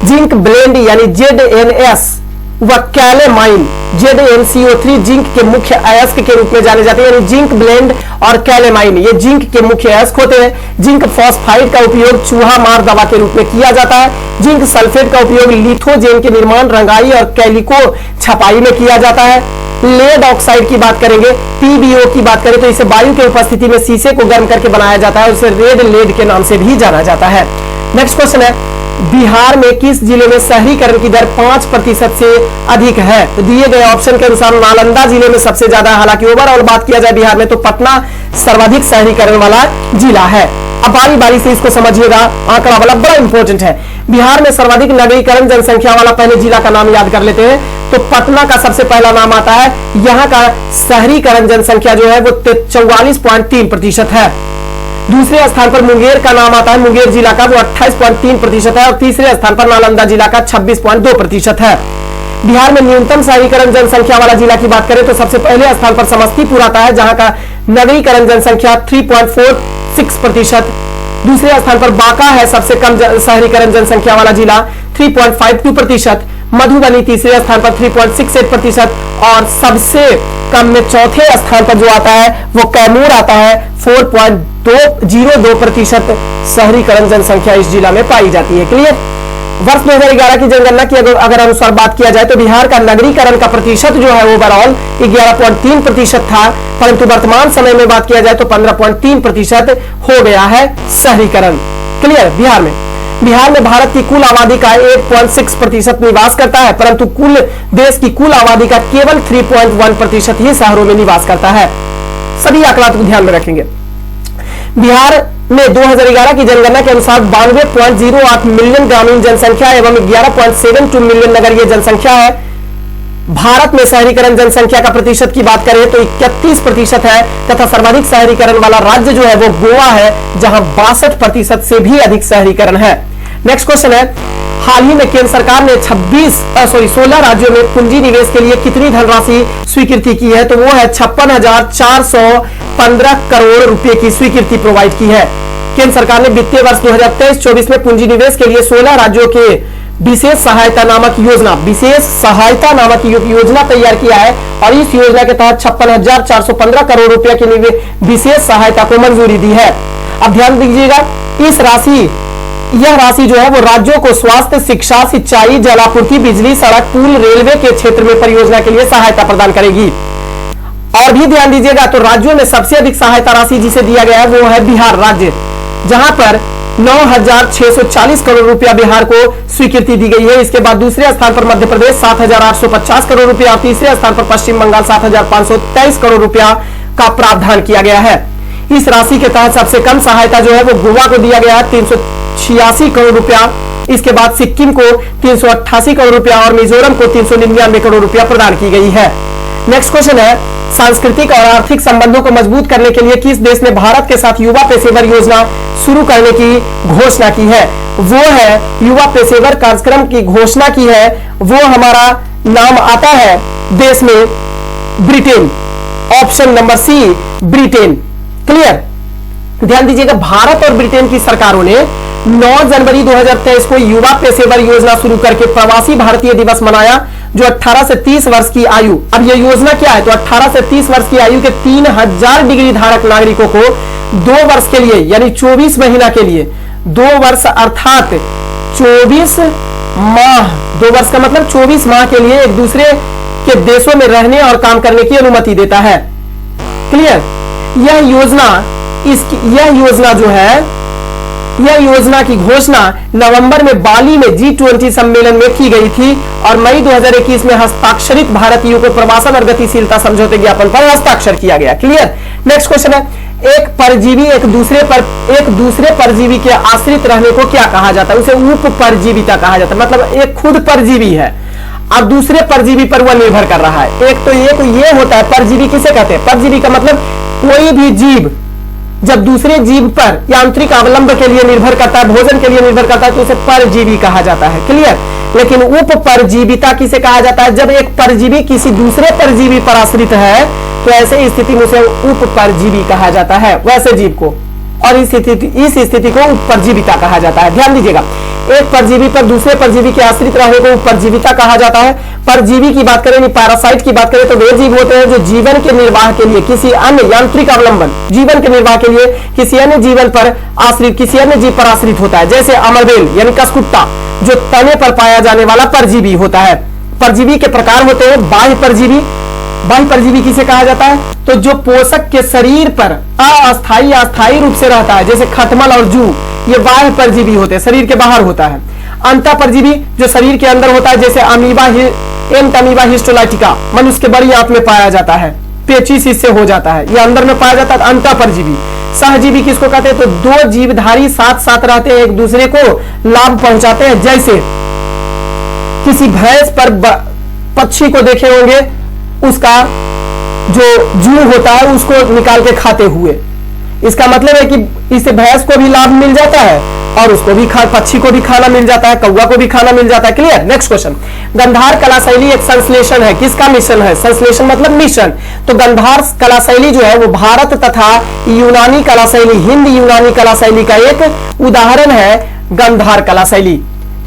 जिंक ब्लेंड यानी ZNS व कैलेमाइन ZnCO3 जिंक के मुख्य अयस्क के रूप में जाने जाते हैं, यानी जिंक ब्लेंड और कैलेमाइन ये जिंक के मुख्य अयस्क होते हैं। जिंक फॉस्फाइड का उपयोग चूहा मार दवा के रूप में किया जाता है। जिंक सल्फेट का उपयोग लिथोजेन के निर्माण, रंगाई और कैलिको छपाई में किया जाता है। लेड ऑक्साइड की बात करेंगे, PbO की बात करें तो इसे वायु की उपस्थिति में शीशे को गर्म करके बनाया जाता है, उसे रेड लेड के नाम से भी जाना जाता है। नेक्स्ट क्वेश्चन है, बिहार में किस जिले में शहरीकरण की दर 5% से अधिक है? तो दिए गए ऑप्शन के अनुसार नालंदा जिले में सबसे ज्यादा, हालांकि ओवरऑल बात किया जाए बिहार में तो पटना सर्वाधिक शहरीकरण वाला जिला है। अब बारी बारी से इसको समझिएगा, आंकड़ा वाला बड़ा इंपॉर्टेंट है। बिहार में सर्वाधिक नगरीकरण जनसंख्या वाला पहले जिला का नाम याद कर लेते हैं, तो पटना का सबसे पहला नाम आता है। यहाँ का शहरीकरण जनसंख्या जो है वो 44.3% है। दूसरे स्थान पर मुंगेर का नाम आता है, मुंगेर जिला का, वो 28.3% है। और तीसरे स्थान पर नालंदा जिला का 26.2% है। बिहार में न्यूनतम शहरीकरण जनसंख्या वाला जिला की बात करें तो सबसे पहले स्थान पर समस्तीपुर आता है, जहां का नगरीकरण जनसंख्या 3.46%। दूसरे स्थान पर बांका है, सबसे कम शहरीकरण जनसंख्या वाला जिला 3.52%। मधुबनी तीसरे स्थान पर 3.68% और सबसे कम में चौथे स्थान पर जो आता है वो कैमूर आता है, 4.02% शहरीकरण जनसंख्या इस जिला में पाई जाती है। क्लियर? वर्ष 2011 की जनगणना की अगर अनुसार बात किया जाए तो बिहार का नगरीकरण का प्रतिशत जो है ओवरऑल 11.3% था, परंतु वर्तमान समय में बात किया जाए तो 15.3% हो गया है शहरीकरण। क्लियर? बिहार में भारत की कुल आबादी का 8.6% निवास करता है, परंतु कुल देश की कुल आबादी का केवल 3.1% ही शहरों में निवास करता है। सभी आंकड़ा को ध्यान में रखेंगे। बिहार में 2011 की जनगणना के अनुसार 92.08 मिलियन ग्रामीण जनसंख्या एवं 11.72 मिलियन नगरीय जनसंख्या है। भारत में शहरीकरण जनसंख्या का प्रतिशत की बात करें तो 31% है तथा सर्वाधिक शहरीकरण वाला राज्य जो है वो गोवा है, जहां 62% से भी अधिक शहरीकरण है। नेक्स्ट क्वेश्चन है, हाल ही में केंद्र सरकार ने 16 राज्यों में पूंजी निवेश के लिए कितनी धनराशि स्वीकृति की है? तो वो है 56,415 करोड़ रुपए की स्वीकृति प्रोवाइड की है। केंद्र सरकार ने वित्तीय वर्ष 2023-24 में पूंजी निवेश के लिए 16 राज्यों के विशेष सहायता नामक योजना तैयार किया है और इस योजना के तहत 56,415 करोड़ रुपए की विशेष सहायता को मंजूरी दी है। अब ध्यान दीजिएगा, यह राशि जो है वो राज्यों को स्वास्थ्य, शिक्षा, सिंचाई, जलापूर्ति, बिजली, सड़क, पुल, रेलवे के क्षेत्र में परियोजना के लिए सहायता प्रदान करेगी। और भी ध्यान दीजिएगा, तो राज्यों में सबसे अधिक सहायता राशि जिसे दिया गया है वो है बिहार राज्य, जहां पर 9,640 करोड़ रुपया बिहार को स्वीकृति दी गई है। इसके बाद दूसरे स्थान पर मध्य प्रदेश 7,850 करोड़ रुपया और तीसरे स्थान पर पश्चिम बंगाल 7,523 करोड़ रुपया का प्रावधान किया गया है। इस राशि के तहत सबसे कम सहायता जो है वो गोवा को दिया गया है 386 करोड़ रुपया। इसके बाद सिक्किम को 388 करोड़ रुपया और मिजोरम को 399 करोड़ रुपया प्रदान की गई है। नेक्स्ट क्वेश्चन है, सांस्कृतिक और आर्थिक संबंधों को मजबूत करने के लिए किस देश ने भारत के साथ युवा पेशेवर योजना शुरू करने की घोषणा की है? वो है युवा पेशेवर कार्यक्रम की घोषणा की है, वो हमारा नाम आता है देश में Britain. Option number C, Britain. Clear? ध्यान दीजिएगा, भारत और ब्रिटेन की सरकारों ने 9 जनवरी 2023 को युवा पेशेवर योजना शुरू करके प्रवासी भारतीय दिवस मनाया, जो 18 से 30 वर्ष की आयु, अब यह योजना क्या है, तो 18 से 30 वर्ष की आयु के 3000 डिग्री धारक नागरिकों को 2 वर्ष के लिए यानी 24 महीना के लिए, 2 वर्ष अर्थात 24 माह, 2 वर्ष का मतलब 24 माह के लिए एक दूसरे के देशों में रहने और काम करने की अनुमति देता है। क्लियर? यह योजना की घोषणा नवंबर में बाली में G20 सम्मेलन में की गई थी और मई 2021 में हस्ताक्षरित भारतीयों को प्रवासन और गतिशीलता समझौते ज्ञापन पर हस्ताक्षर किया गया। क्लियर? नेक्स्ट क्वेश्चन है, एक परजीवी एक दूसरे परजीवी के आश्रित रहने को क्या कहा जाता है? उसे उपपरजीविता कहा जाता है। मतलब एक खुद परजीवी है अब दूसरे परजीवी पर वह निर्भर कर रहा है। एक ये होता है परजीवी, किसे कहते हैं? परजीवी का मतलब कोई भी जीव जब दूसरे जीव पर यांत्रिक अवलंब के लिए निर्भर करता है, भोजन के लिए निर्भर करता है, तो उसे परजीवी कहा जाता है। क्लियर? लेकिन उपपरजीविता किसे कहा जाता है? जब एक परजीवी किसी दूसरे परजीवी पर आश्रित है तो ऐसे स्थिति में उसे उपपरजीवी कहा जाता है, वैसे जीव को, और इस स्थिति को उपपरजीविता कहा जाता है। ध्यान दीजिएगा, एक परजीवी पर दूसरे परजीवी के आश्रित रहने को उपपरजीविता कहा जाता है। परजीवी की बात करें, पैरासाइट की बात करें, तो वे जीव होते हैं जो जीवन के निर्वाह के लिए किसी अन्य यांत्रिक अवलंबन, जीवन के निर्वाह के लिए किसी अन्य जीवन पर आश्रित, किसी अन्य जीव पर आश्रित होता है। जैसे अमरबेल यानी कसकुत्ता जो तने पर पाया जाने वाला परजीवी होता है। परजीवी के प्रकार होते हैं बाह्य परजीवी। बाह्य परजीवी किसे कहा जाता है? तो जो पोषक के शरीर पर अस्थायी रूप से रहता है, जैसे खटमल और जू, ये बाह्य परजीवी होते हैं, शरीर के बाहर होता है। अंतः परजीवी जो शरीर के अंदर होता है, जैसे अमीबा हिस्टोलाइटिका, मनुष्य के बड़ी आंत में पाया जाता है, पेचिश इससे हो जाता है, ये अंदर में पाया जाता है। अंतः परजीवी। सहजीवी किसको कहते हैं? तो 2 जीवधारी साथ साथ रहते हैं, एक दूसरे को लाभ पहुंचाते हैं। जैसे किसी भैंस पर पक्षी को देखे होंगे, उसका जो जू होता है उसको निकाल के खाते हुए, इसका मतलब है कि इससे भैंस को भी लाभ मिल जाता है और उसको भी पक्षी को भी खाना मिल जाता है, कौवा को भी खाना मिल जाता है। क्लियर? नेक्स्ट क्वेश्चन, गंधार कला शैली एक संश्लेषण है, किसका मिश्रण है? संश्लेषण मतलब मिश्रण। तो गंधार कला शैली जो है वो भारत तथा यूनानी कला शैली, हिंद यूनानी कला शैली का एक उदाहरण है गंधार कला शैली।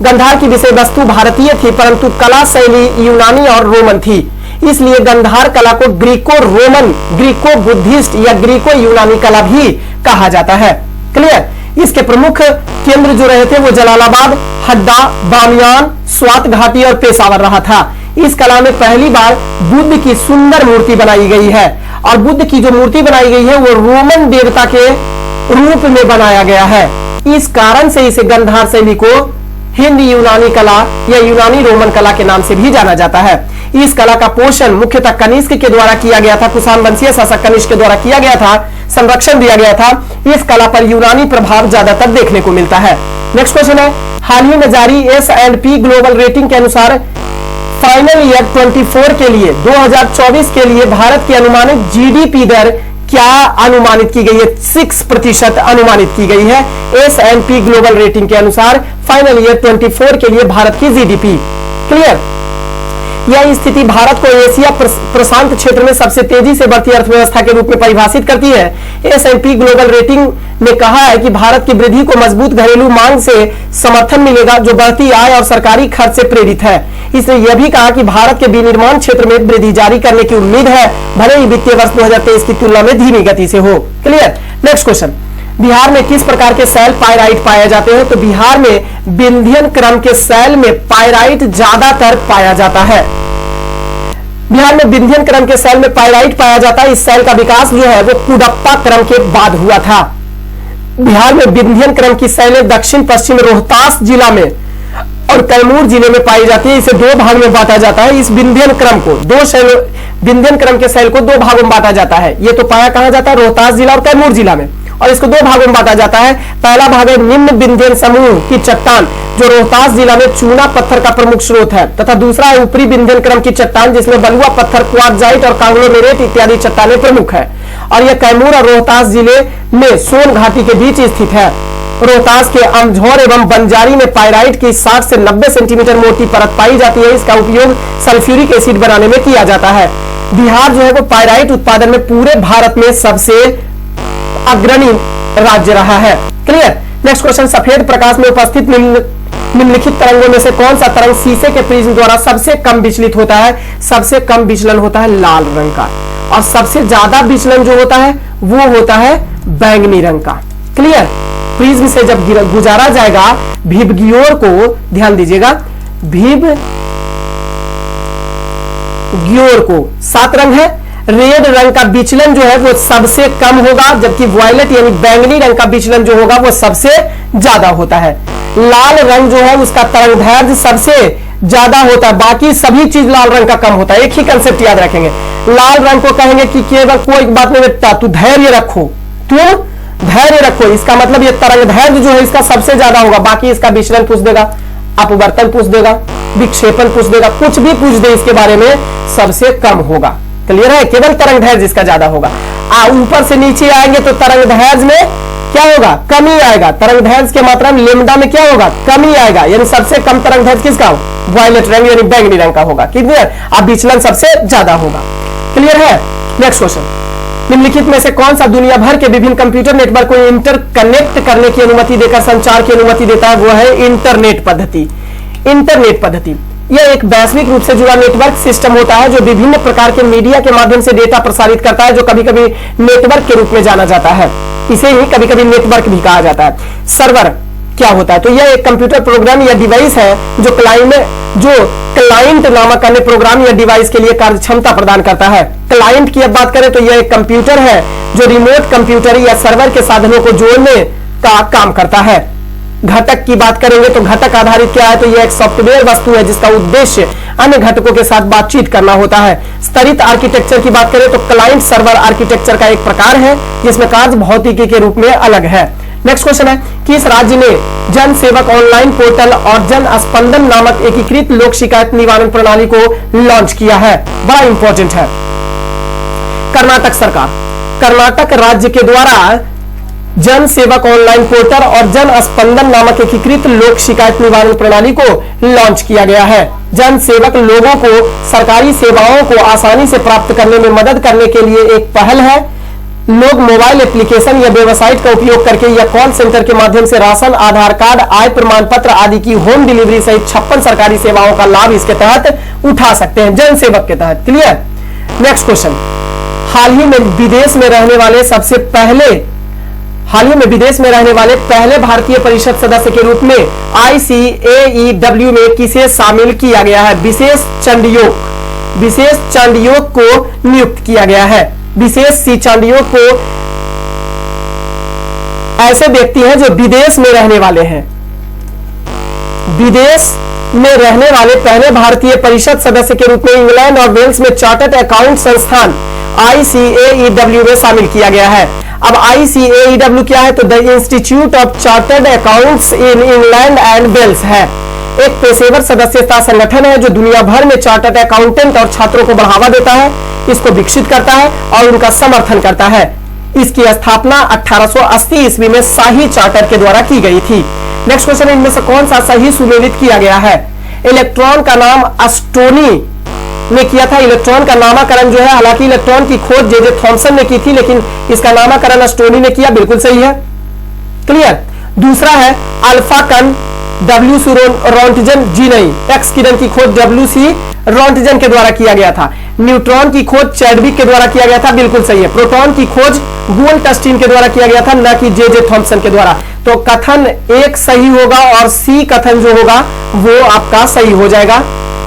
गंधार की विषय वस्तु भारतीय थी परंतु कला शैली यूनानी और रोमन थी, इसलिए गंधार कला को ग्रीको बुद्धिस्ट या ग्रीको यूनानी कला भी कहा जाता है। क्लियर? इसके प्रमुख केंद्र जो रहे थे वो जलालाबाद, हड्डा, बामियान, स्वात घाटी और पेशावर रहा था। इस कला में पहली बार बुद्ध की सुंदर मूर्ति बनाई गई है और बुद्ध की जो मूर्ति बनाई गई है वो रोमन देवता के रूप में बनाया गया है। इस कारण से इसे गंधार शैली को हिंद यूनानी कला या यूनानी रोमन कला के नाम से भी जाना जाता है। इस कला का पोषण मुख्यतः कनिष्क के द्वारा किया गया था, कुषाण वंशीय शासक कनिष्क के द्वारा किया गया था, संरक्षण दिया गया था। इस कला पर यूनानी प्रभाव ज्यादातर देखने को मिलता है। नेक्स्ट क्वेश्चन है, हाल ही में जारी S&P ग्लोबल रेटिंग के अनुसार फाइनल ईयर 24 के लिए 2024 के लिए भारत की अनुमानित जीडीपी दर क्या अनुमानित की गई है? 6% अनुमानित की गई है S&P ग्लोबल रेटिंग के अनुसार फाइनल ईयर 24 के लिए भारत की जीडीपी। क्लियर? यह स्थिति भारत को एशिया प्रशांत क्षेत्र में सबसे तेजी से बढ़ती अर्थव्यवस्था के रूप में परिभाषित करती है। S&P ग्लोबल रेटिंग ने कहा है कि भारत की वृद्धि को मजबूत घरेलू मांग से समर्थन मिलेगा जो बढ़ती आय और सरकारी खर्च से प्रेरित है। इसने यह भी कहा कि भारत के विनिर्माण क्षेत्र में वृद्धि जारी करने की उम्मीद है, भले ही वित्तीय वर्ष 2023 की तुलना में धीमी गति से हो। क्लियर। नेक्स्ट क्वेश्चन, बिहार में किस प्रकार के सेल पायराइट पाए जाते हैं? तो बिहार में विंध्यन क्रम के सेल में पायराइट ज्यादातर पाया जाता है। बिहार में विंध्यन क्रम के सेल में पायराइट पाया जाता है। इस सेल का विकास जो है वो कुडप्पा क्रम के बाद हुआ था। बिहार में विंध्यन क्रम की सेलें दक्षिण पश्चिम रोहतास जिला में और कैमूर जिले में पाई जाती है। इसे दो भाग में बांटा जाता है। इस विंध्यन क्रम को विंध्यन क्रम के सेल को दो भागों में बांटा जाता है। ये तो पाया कहा जाता है रोहतास जिला और कैमूर जिला में, और इसको दो भागों में बांटा जाता है। पहला भाग है निम्न विंध्यन समूह की चट्टान जो रोहतास जिला में चूना पत्थर का प्रमुख स्रोत है, तथा दूसरा है ऊपरी विंध्यन क्रम की चट्टान जिसमें बलुआ पत्थर, क्वार्टजाइट और कांग्लोमेरेट इत्यादि चट्टानें प्रमुख है, और यह कैमूर और रोहतास जिले में सोन घाटी के बीच स्थित है। रोहतास के अमझौर एवं बंजारी में पायराइट की 60 से 90 सेंटीमीटर मोटी परत पाई जाती है। इसका उपयोग सल्फ्यूरिक एसिड बनाने में किया जाता है। बिहार जो है वो पायराइट उत्पादन में पूरे भारत में सबसे अग्रणी राज्य रहा है। क्लियर। नेक्स्ट क्वेश्चन, सफेद प्रकाश में उपस्थित निम्नलिखित तरंगों में से कौन सा तरंग शीशे के प्रिज्म द्वारा सबसे कम विचलित होता है? सबसे कम विचलन होता है लाल रंग का, और सबसे ज्यादा विचलन जो होता है वो होता है बैंगनी रंग का। क्लियर। प्रिज्म से जब गुजारा जाएगा भिव की ओर को, ध्यान दीजिएगा, भिव की ओर को 7 रंग है। रेड रंग का विचलन जो है वो सबसे कम होगा, जबकि वायलेट यानी बैंगनी रंग का विचलन जो होगा वो सबसे ज्यादा होता है। लाल रंग जो है उसका तरंगदैर्घ्य सबसे ज्यादा होता है, बाकी सभी चीज लाल रंग का कम होता है। एक ही कंसेप्ट याद रखेंगे। लाल रंग को कहेंगे कि केवल कोई बात नहीं बेटा, तू धैर्य रखो, तू धैर्य रखो। इसका मतलब ये तरंगदैर्घ्य जो है इसका सबसे ज्यादा होगा, बाकी इसका विचलन पूछ देगा, अपवर्तन पूछ देगा, विक्षेपण पूछ देगा, कुछ भी पूछ दे इसके बारे में सबसे कम होगा। क्लियर है। केवल तरंगदैर्घ्य इसका ज्यादा होगा। ऊपर से नीचे आएंगे तो तरंगदैर्घ्य में क्या होगा? कमी आएगा। तरंगदैर्घ्य की मात्रा में लेमडा में क्या होगा? कमी आएगा। यानी सबसे कम तरंगदैर्घ्य किसका? वायलेट रंग यानी बैंगनी रंग का होगा। क्लियर। अब विचलन सबसे ज्यादा होगा। क्लियर है। नेक्स्ट क्वेश्चन, निम्नलिखित में से कौन सा दुनिया भर के विभिन्न कंप्यूटर नेटवर्क को इंटरकनेक्ट करने की अनुमति देकर संचार की अनुमति देता है? वो है इंटरनेट पद्धति। इंटरनेट पद्धति यह एक वैश्विक रूप से जुड़ा नेटवर्क सिस्टम होता है जो विभिन्न प्रकार के मीडिया के माध्यम से डेटा प्रसारित करता है, जो कभी कभी नेटवर्क के रूप में जाना जाता है। इसे ही कभी कभी नेटवर्क भी कहा जाता है। सर्वर क्या होता है? तो यह एक कंप्यूटर प्रोग्राम या डिवाइस है जो क्लाइंट नामक अन्य प्रोग्राम या डिवाइस के लिए कार्य क्षमता प्रदान करता है। क्लाइंट की अब बात करें तो यह एक कंप्यूटर है जो रिमोट कंप्यूटर या सर्वर के साधनों को जोड़ने का काम करता है। घटक की बात करेंगे तो घटक आधारित क्या है? तो यह एक सॉफ्टवेयर वस्तु है जिसका उद्देश्य अन्य घटकों के साथ बातचीत करना होता है। स्तरित आर्किटेक्चर की बात करें तो क्लाइंट सर्वर आर्किटेक्चर का एक प्रकार है जिसमें कार्य भौतिकी के रूप में अलग है। नेक्स्ट क्वेश्चन है, किस राज्य ने जन सेवक ऑनलाइन पोर्टल और जन स्पंदन नामक एकीकृत लोक शिकायत निवारण प्रणाली को लॉन्च किया है? बड़ा इंपॉर्टेंट है। कर्नाटक सरकार, कर्नाटक राज्य के द्वारा जन सेवक ऑनलाइन पोर्टल और जन स्पंदन नामक एकीकृत लोक शिकायत निवारण प्रणाली को लॉन्च किया गया है। जन सेवक लोगों को सरकारी सेवाओं को आसानी से प्राप्त करने में मदद करने के लिए एक पहल है। लोग मोबाइल एप्लीकेशन या वेबसाइट का उपयोग करके या कॉल सेंटर के माध्यम से राशन, आधार कार्ड, आय प्रमाण पत्र आदि की होम डिलीवरी सहित 56 सरकारी सेवाओं का लाभ इसके तहत उठा सकते हैं, जन सेवक के तहत। क्लियर। नेक्स्ट क्वेश्चन, हाल ही में विदेश में रहने वाले पहले भारतीय परिषद सदस्य के रूप में ICAEW में किसे शामिल किया गया है? विशेष चांडियोग को नियुक्त किया गया है। विशेष चांडियोग को ऐसे व्यक्ति हैं जो विदेश में रहने वाले हैं। विदेश में रहने वाले पहले भारतीय परिषद सदस्य के रूप में इंग्लैंड और वेल्स में चार्टर्ड अकाउंट संस्थान ICAEW में शामिल किया गया है। अब ICAEW क्या है? तो the institute of chartered accounts in England and Wales है। एक पेशेवर सदस्यता संगठन है जो दुनिया भर में चार्टर्ड अकाउंटेंट और छात्रों को बढ़ावा देता है, इसको विकसित करता है और उनका समर्थन करता है। इसकी स्थापना 1880 ईस्वी में शाही चार्टर के द्वारा की गई थी। नेक्स्ट क्वेश्चन, इनमें से कौन सा सही सुमेलित किया गया है? इलेक्ट्रॉन का नाम ने किया था। इलेक्ट्रॉन का नामकरण जो है, हालांकि इलेक्ट्रॉन की खोज जे थॉमसन ने की थी, लेकिन इसका नामकरण स्टोनी ने किया। बिल्कुल सही है, क्लियर। दूसरा है अल्फा कण, डब्ल्यू सी रोंटजन, जी नहीं, एक्स किरण की खोज डब्ल्यू सी रोंटजन के द्वारा किया गया था। न्यूट्रॉन की खोज चैडविक के द्वारा किया गया था। बिल्कुल सही है। प्रोटॉन की खोज गोल्डस्टीन के द्वारा किया गया था, न कि जे थॉमसन के द्वारा। तो कथन एक सही होगा और सी कथन जो होगा वो आपका सही हो जाएगा।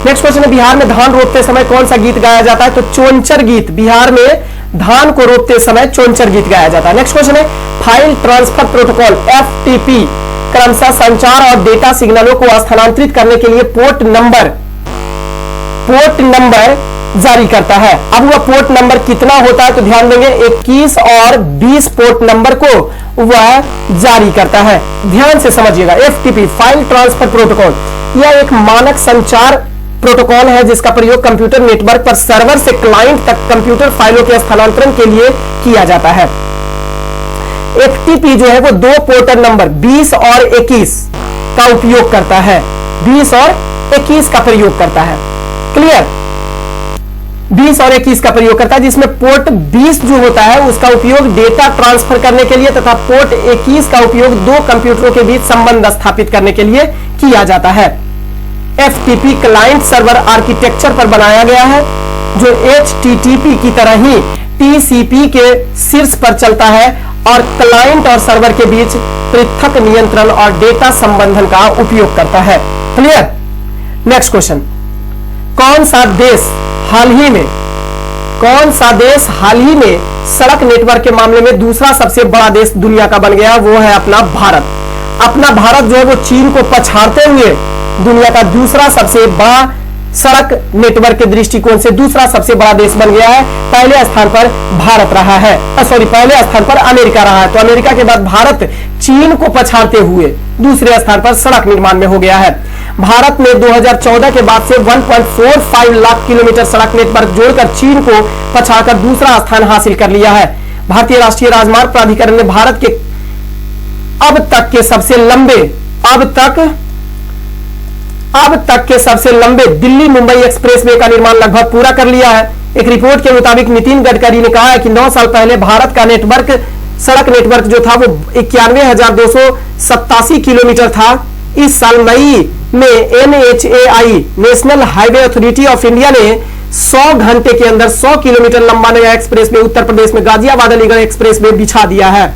नेक्स्ट क्वेश्चन है, बिहार में धान रोपते समय कौन सा गीत गाया जाता है? तो चोंचर गीत। बिहार में धान को रोपते समय चोंचर गीत गाया जाता है। नेक्स्ट क्वेश्चन है, फाइल ट्रांसफर प्रोटोकॉल एफटीपी क्रमशः संचार और डेटा सिग्नलों को स्थानांतरित करने के लिए पोर्ट नंबर जारी करता है। अब वह पोर्ट नंबर कितना होता है? तो ध्यान देंगे 21 और 20 पोर्ट नंबर को वह जारी करता है। ध्यान से समझिएगा, एफटीपी फाइल ट्रांसफर प्रोटोकॉल यह एक मानक संचार प्रोटोकॉल है जिसका प्रयोग कंप्यूटर नेटवर्क पर सर्वर से क्लाइंट तक कंप्यूटर फाइलों के स्थानांतरण के लिए किया जाता है। एफटीपी जो है वो दो पोर्ट नंबर 20 और 21 का उपयोग करता है। 20 और 21 का प्रयोग करता है, क्लियर। 20 और 21 का प्रयोग करता है, जिसमें पोर्ट 20 जो होता है उसका उपयोग डेटा ट्रांसफर करने के लिए तथा पोर्ट 21 का उपयोग दो कंप्यूटरों के बीच संबंध स्थापित करने के लिए किया जाता है। एफटीपी क्लाइंट सर्वर आर्किटेक्चर पर बनाया गया है जो एचटीटीपी की तरह ही टीसीपी के शीर्ष पर चलता है और क्लाइंट और सर्वर के बीच पृथक नियंत्रण और डेटा संबंधन का उपयोग करता है, क्लियर। नेक्स्ट क्वेश्चन, कौन सा देश हाल ही में सड़क नेटवर्क के मामले में दूसरा सबसे बड़ा देश दुनिया का बन गया? वो है अपना भारत। अपना भारत जो है वो चीन को पछाड़ते हुए दुनिया का दूसरा सबसे बड़ा सड़क नेटवर्क के दृष्टिकोण से दूसरा सबसे बड़ा देश बन गया है। पहले स्थान पर भारत रहा है, पहले स्थान पर अमेरिका रहा है। तो अमेरिका के बाद भारत चीन को पछाड़ते हुए दूसरे स्थान पर सड़क निर्माण में हो गया है। भारत ने 2014 के बाद से 1.45 लाख किलोमीटर सड़क नेटवर्क जोड़कर चीन को पछाड़कर दूसरा स्थान हासिल कर लिया है। भारतीय राष्ट्रीय राजमार्ग प्राधिकरण ने भारत के अब तक के सबसे लंबे दिल्ली मुंबई एक्सप्रेसवे का निर्माण लगभग पूरा कर लिया है। एक रिपोर्ट के मुताबिक नितिन गडकरी ने कहा है कि 9 साल पहले भारत का सड़क नेटवर्क जो था वो 91,287 किलोमीटर था। इस साल मई में NHAI national highway authority of India ने 100 घंटे के अंदर 100 किलोमीटर लंबा नया एक्सप्रेसवे उत्तर प्रदेश में गाजियाबाद अलीगढ़ एक्सप्रेसवे बिछा दिया है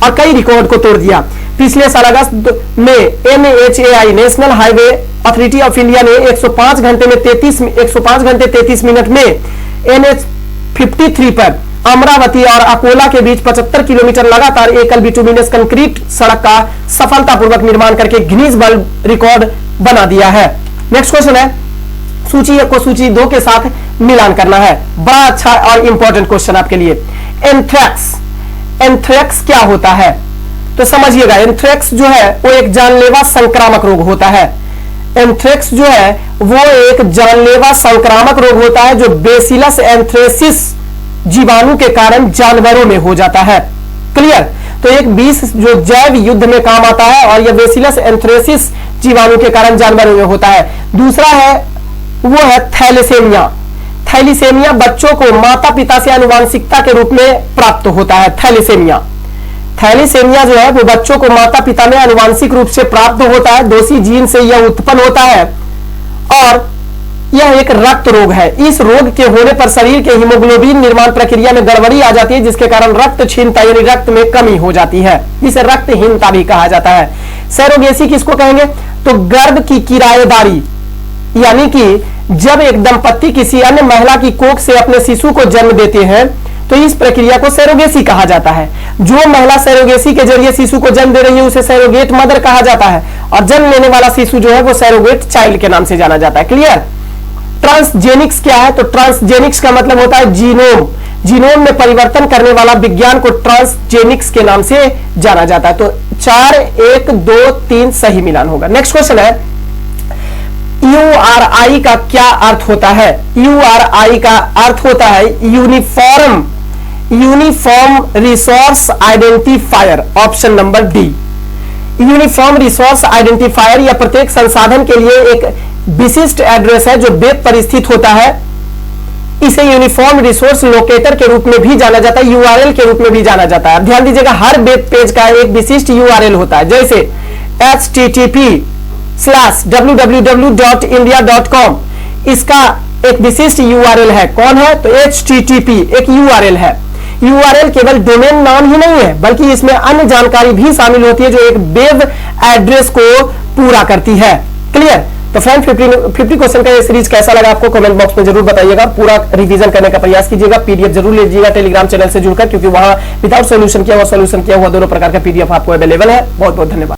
और कई रिकॉर्ड को तोड़ दिया। पिछले साल अगस्त में NHAI national highway authority of India ने 105 घंटे 33 मिनट में NH53 पर अमरावती और अकोला के बीच 75 किलोमीटर लगातार एकल बिटुमिनस कंक्रीट सड़क का सफलतापूर्वक निर्माण करके गिनीज वर्ल्ड रिकॉर्ड बना दिया है। नेक्स्ट क्वेश्चन है, सूची 1 को सूची 2 के साथ मिलान करना है। बड़ा अच्छा और इंपॉर्टेंट क्वेश्चन आपके लिए। एंथ्रेक्स क्या होता है? तो समझिएगा, एंथ्रेक्स जो है वो एक जानलेवा संक्रामक रोग होता है। एंथ्रेक्स जो है वो एक जानलेवा संक्रामक रोग होता है जो बेसिलस एंथ्रेसिस जीवाणु के कारण जानवरों में हो जाता है, क्लियर। तो एक विष जो जैव युद्ध में काम आता है और यह बेसिलस एंथ्रेसिस जीवाणु के कारण जानवरों में होता है। दूसरा है वो है थैलेसेमिया। थैलेसेमिया बच्चों को माता पिता से आनुवांशिकता के रूप में प्राप्त होता है। थैलेसेमिया जो है वो बच्चों को माता पिता में आनुवांशिक रूप से प्राप्त होता है। दोषी जीन से यह उत्पन्न होता है और यह एक रक्त रोग है। इस रोग के होने पर शरीर के हीमोग्लोबिन निर्माण प्रक्रिया में गड़बड़ी आ जाती है जिसके कारण रक्त क्षीणता यानी रक्त में कमी हो जाती है, जिसे रक्तहीनता भी कहा जाता है। सैरोगेसी किसको कहेंगे? तो गर्भ की किराएदारी, यानी कि जब एक दंपत्ति किसी अन्य महिला की कोख से अपने शिशु को जन्म देते हैं तो इस प्रक्रिया को सैरोगेसी कहा जाता है। जो महिला सैरोगेसी के जरिए शिशु को जन्म दे रही है उसे सैरोगेट मदर कहा जाता है और जन्म लेने वाला शिशु जो है वो सैरोगेट चाइल्ड के नाम से जाना जाता है, क्लियर। ट्रांसजेनिक्स क्या है? तो ट्रांसजेनिक्स का मतलब होता है जीनोम में परिवर्तन करने वाला विज्ञान को ट्रांसजेनिक्स के नाम से जाना जाता है। तो 4 1 2 3 सही मिलान होगा। नेक्स्ट क्वेश्चन है, URI का क्या अर्थ होता है? URI का अर्थ होता है uniform resource identifier, option number D. Uniform resource identifier या प्रत्येक संसाधन के लिए एक विशिष्ट एड्रेस है जो वेब पर स्थित होता है इसे यूनिफॉर्म रिसोर्स लोकेटर के रूप में भी जाना जाता है, यूआरएल के रूप में भी जाना जाता है। ध्यान दीजिएगा, हर वेब पेज का एक विशिष्ट यूआरएल होता है, जैसे http://www.india.com, इसका एक विशिष्ट यूआरएल है। कौन है? तो http एक यूआरएल है। यूआरएल केवल डोमेन नाम ही नहीं है, बल्कि इसमें अन्य जानकारी भी शामिल होती है जो एक वेब एड्रेस को पूरा करती है। क्लियर? तो फ्रेंड 50 क्वेश्चन का ये सीरीज कैसा लगा आपको कमेंट बॉक्स में जरूर बताइएगा। पूरा रिवीजन करने का प्रयास कीजिएगा। पीडीएफ जरूर लीजिएगा टेलीग्राम चैनल से जुड़कर, क्योंकि वहां विदाउट सोल्यूशन किया हुआ, सोल्यूशन किया हुआ दोनों प्रकार का पीडीएफ आपको अवेलेबल है। बहुत बहुत धन्यवाद।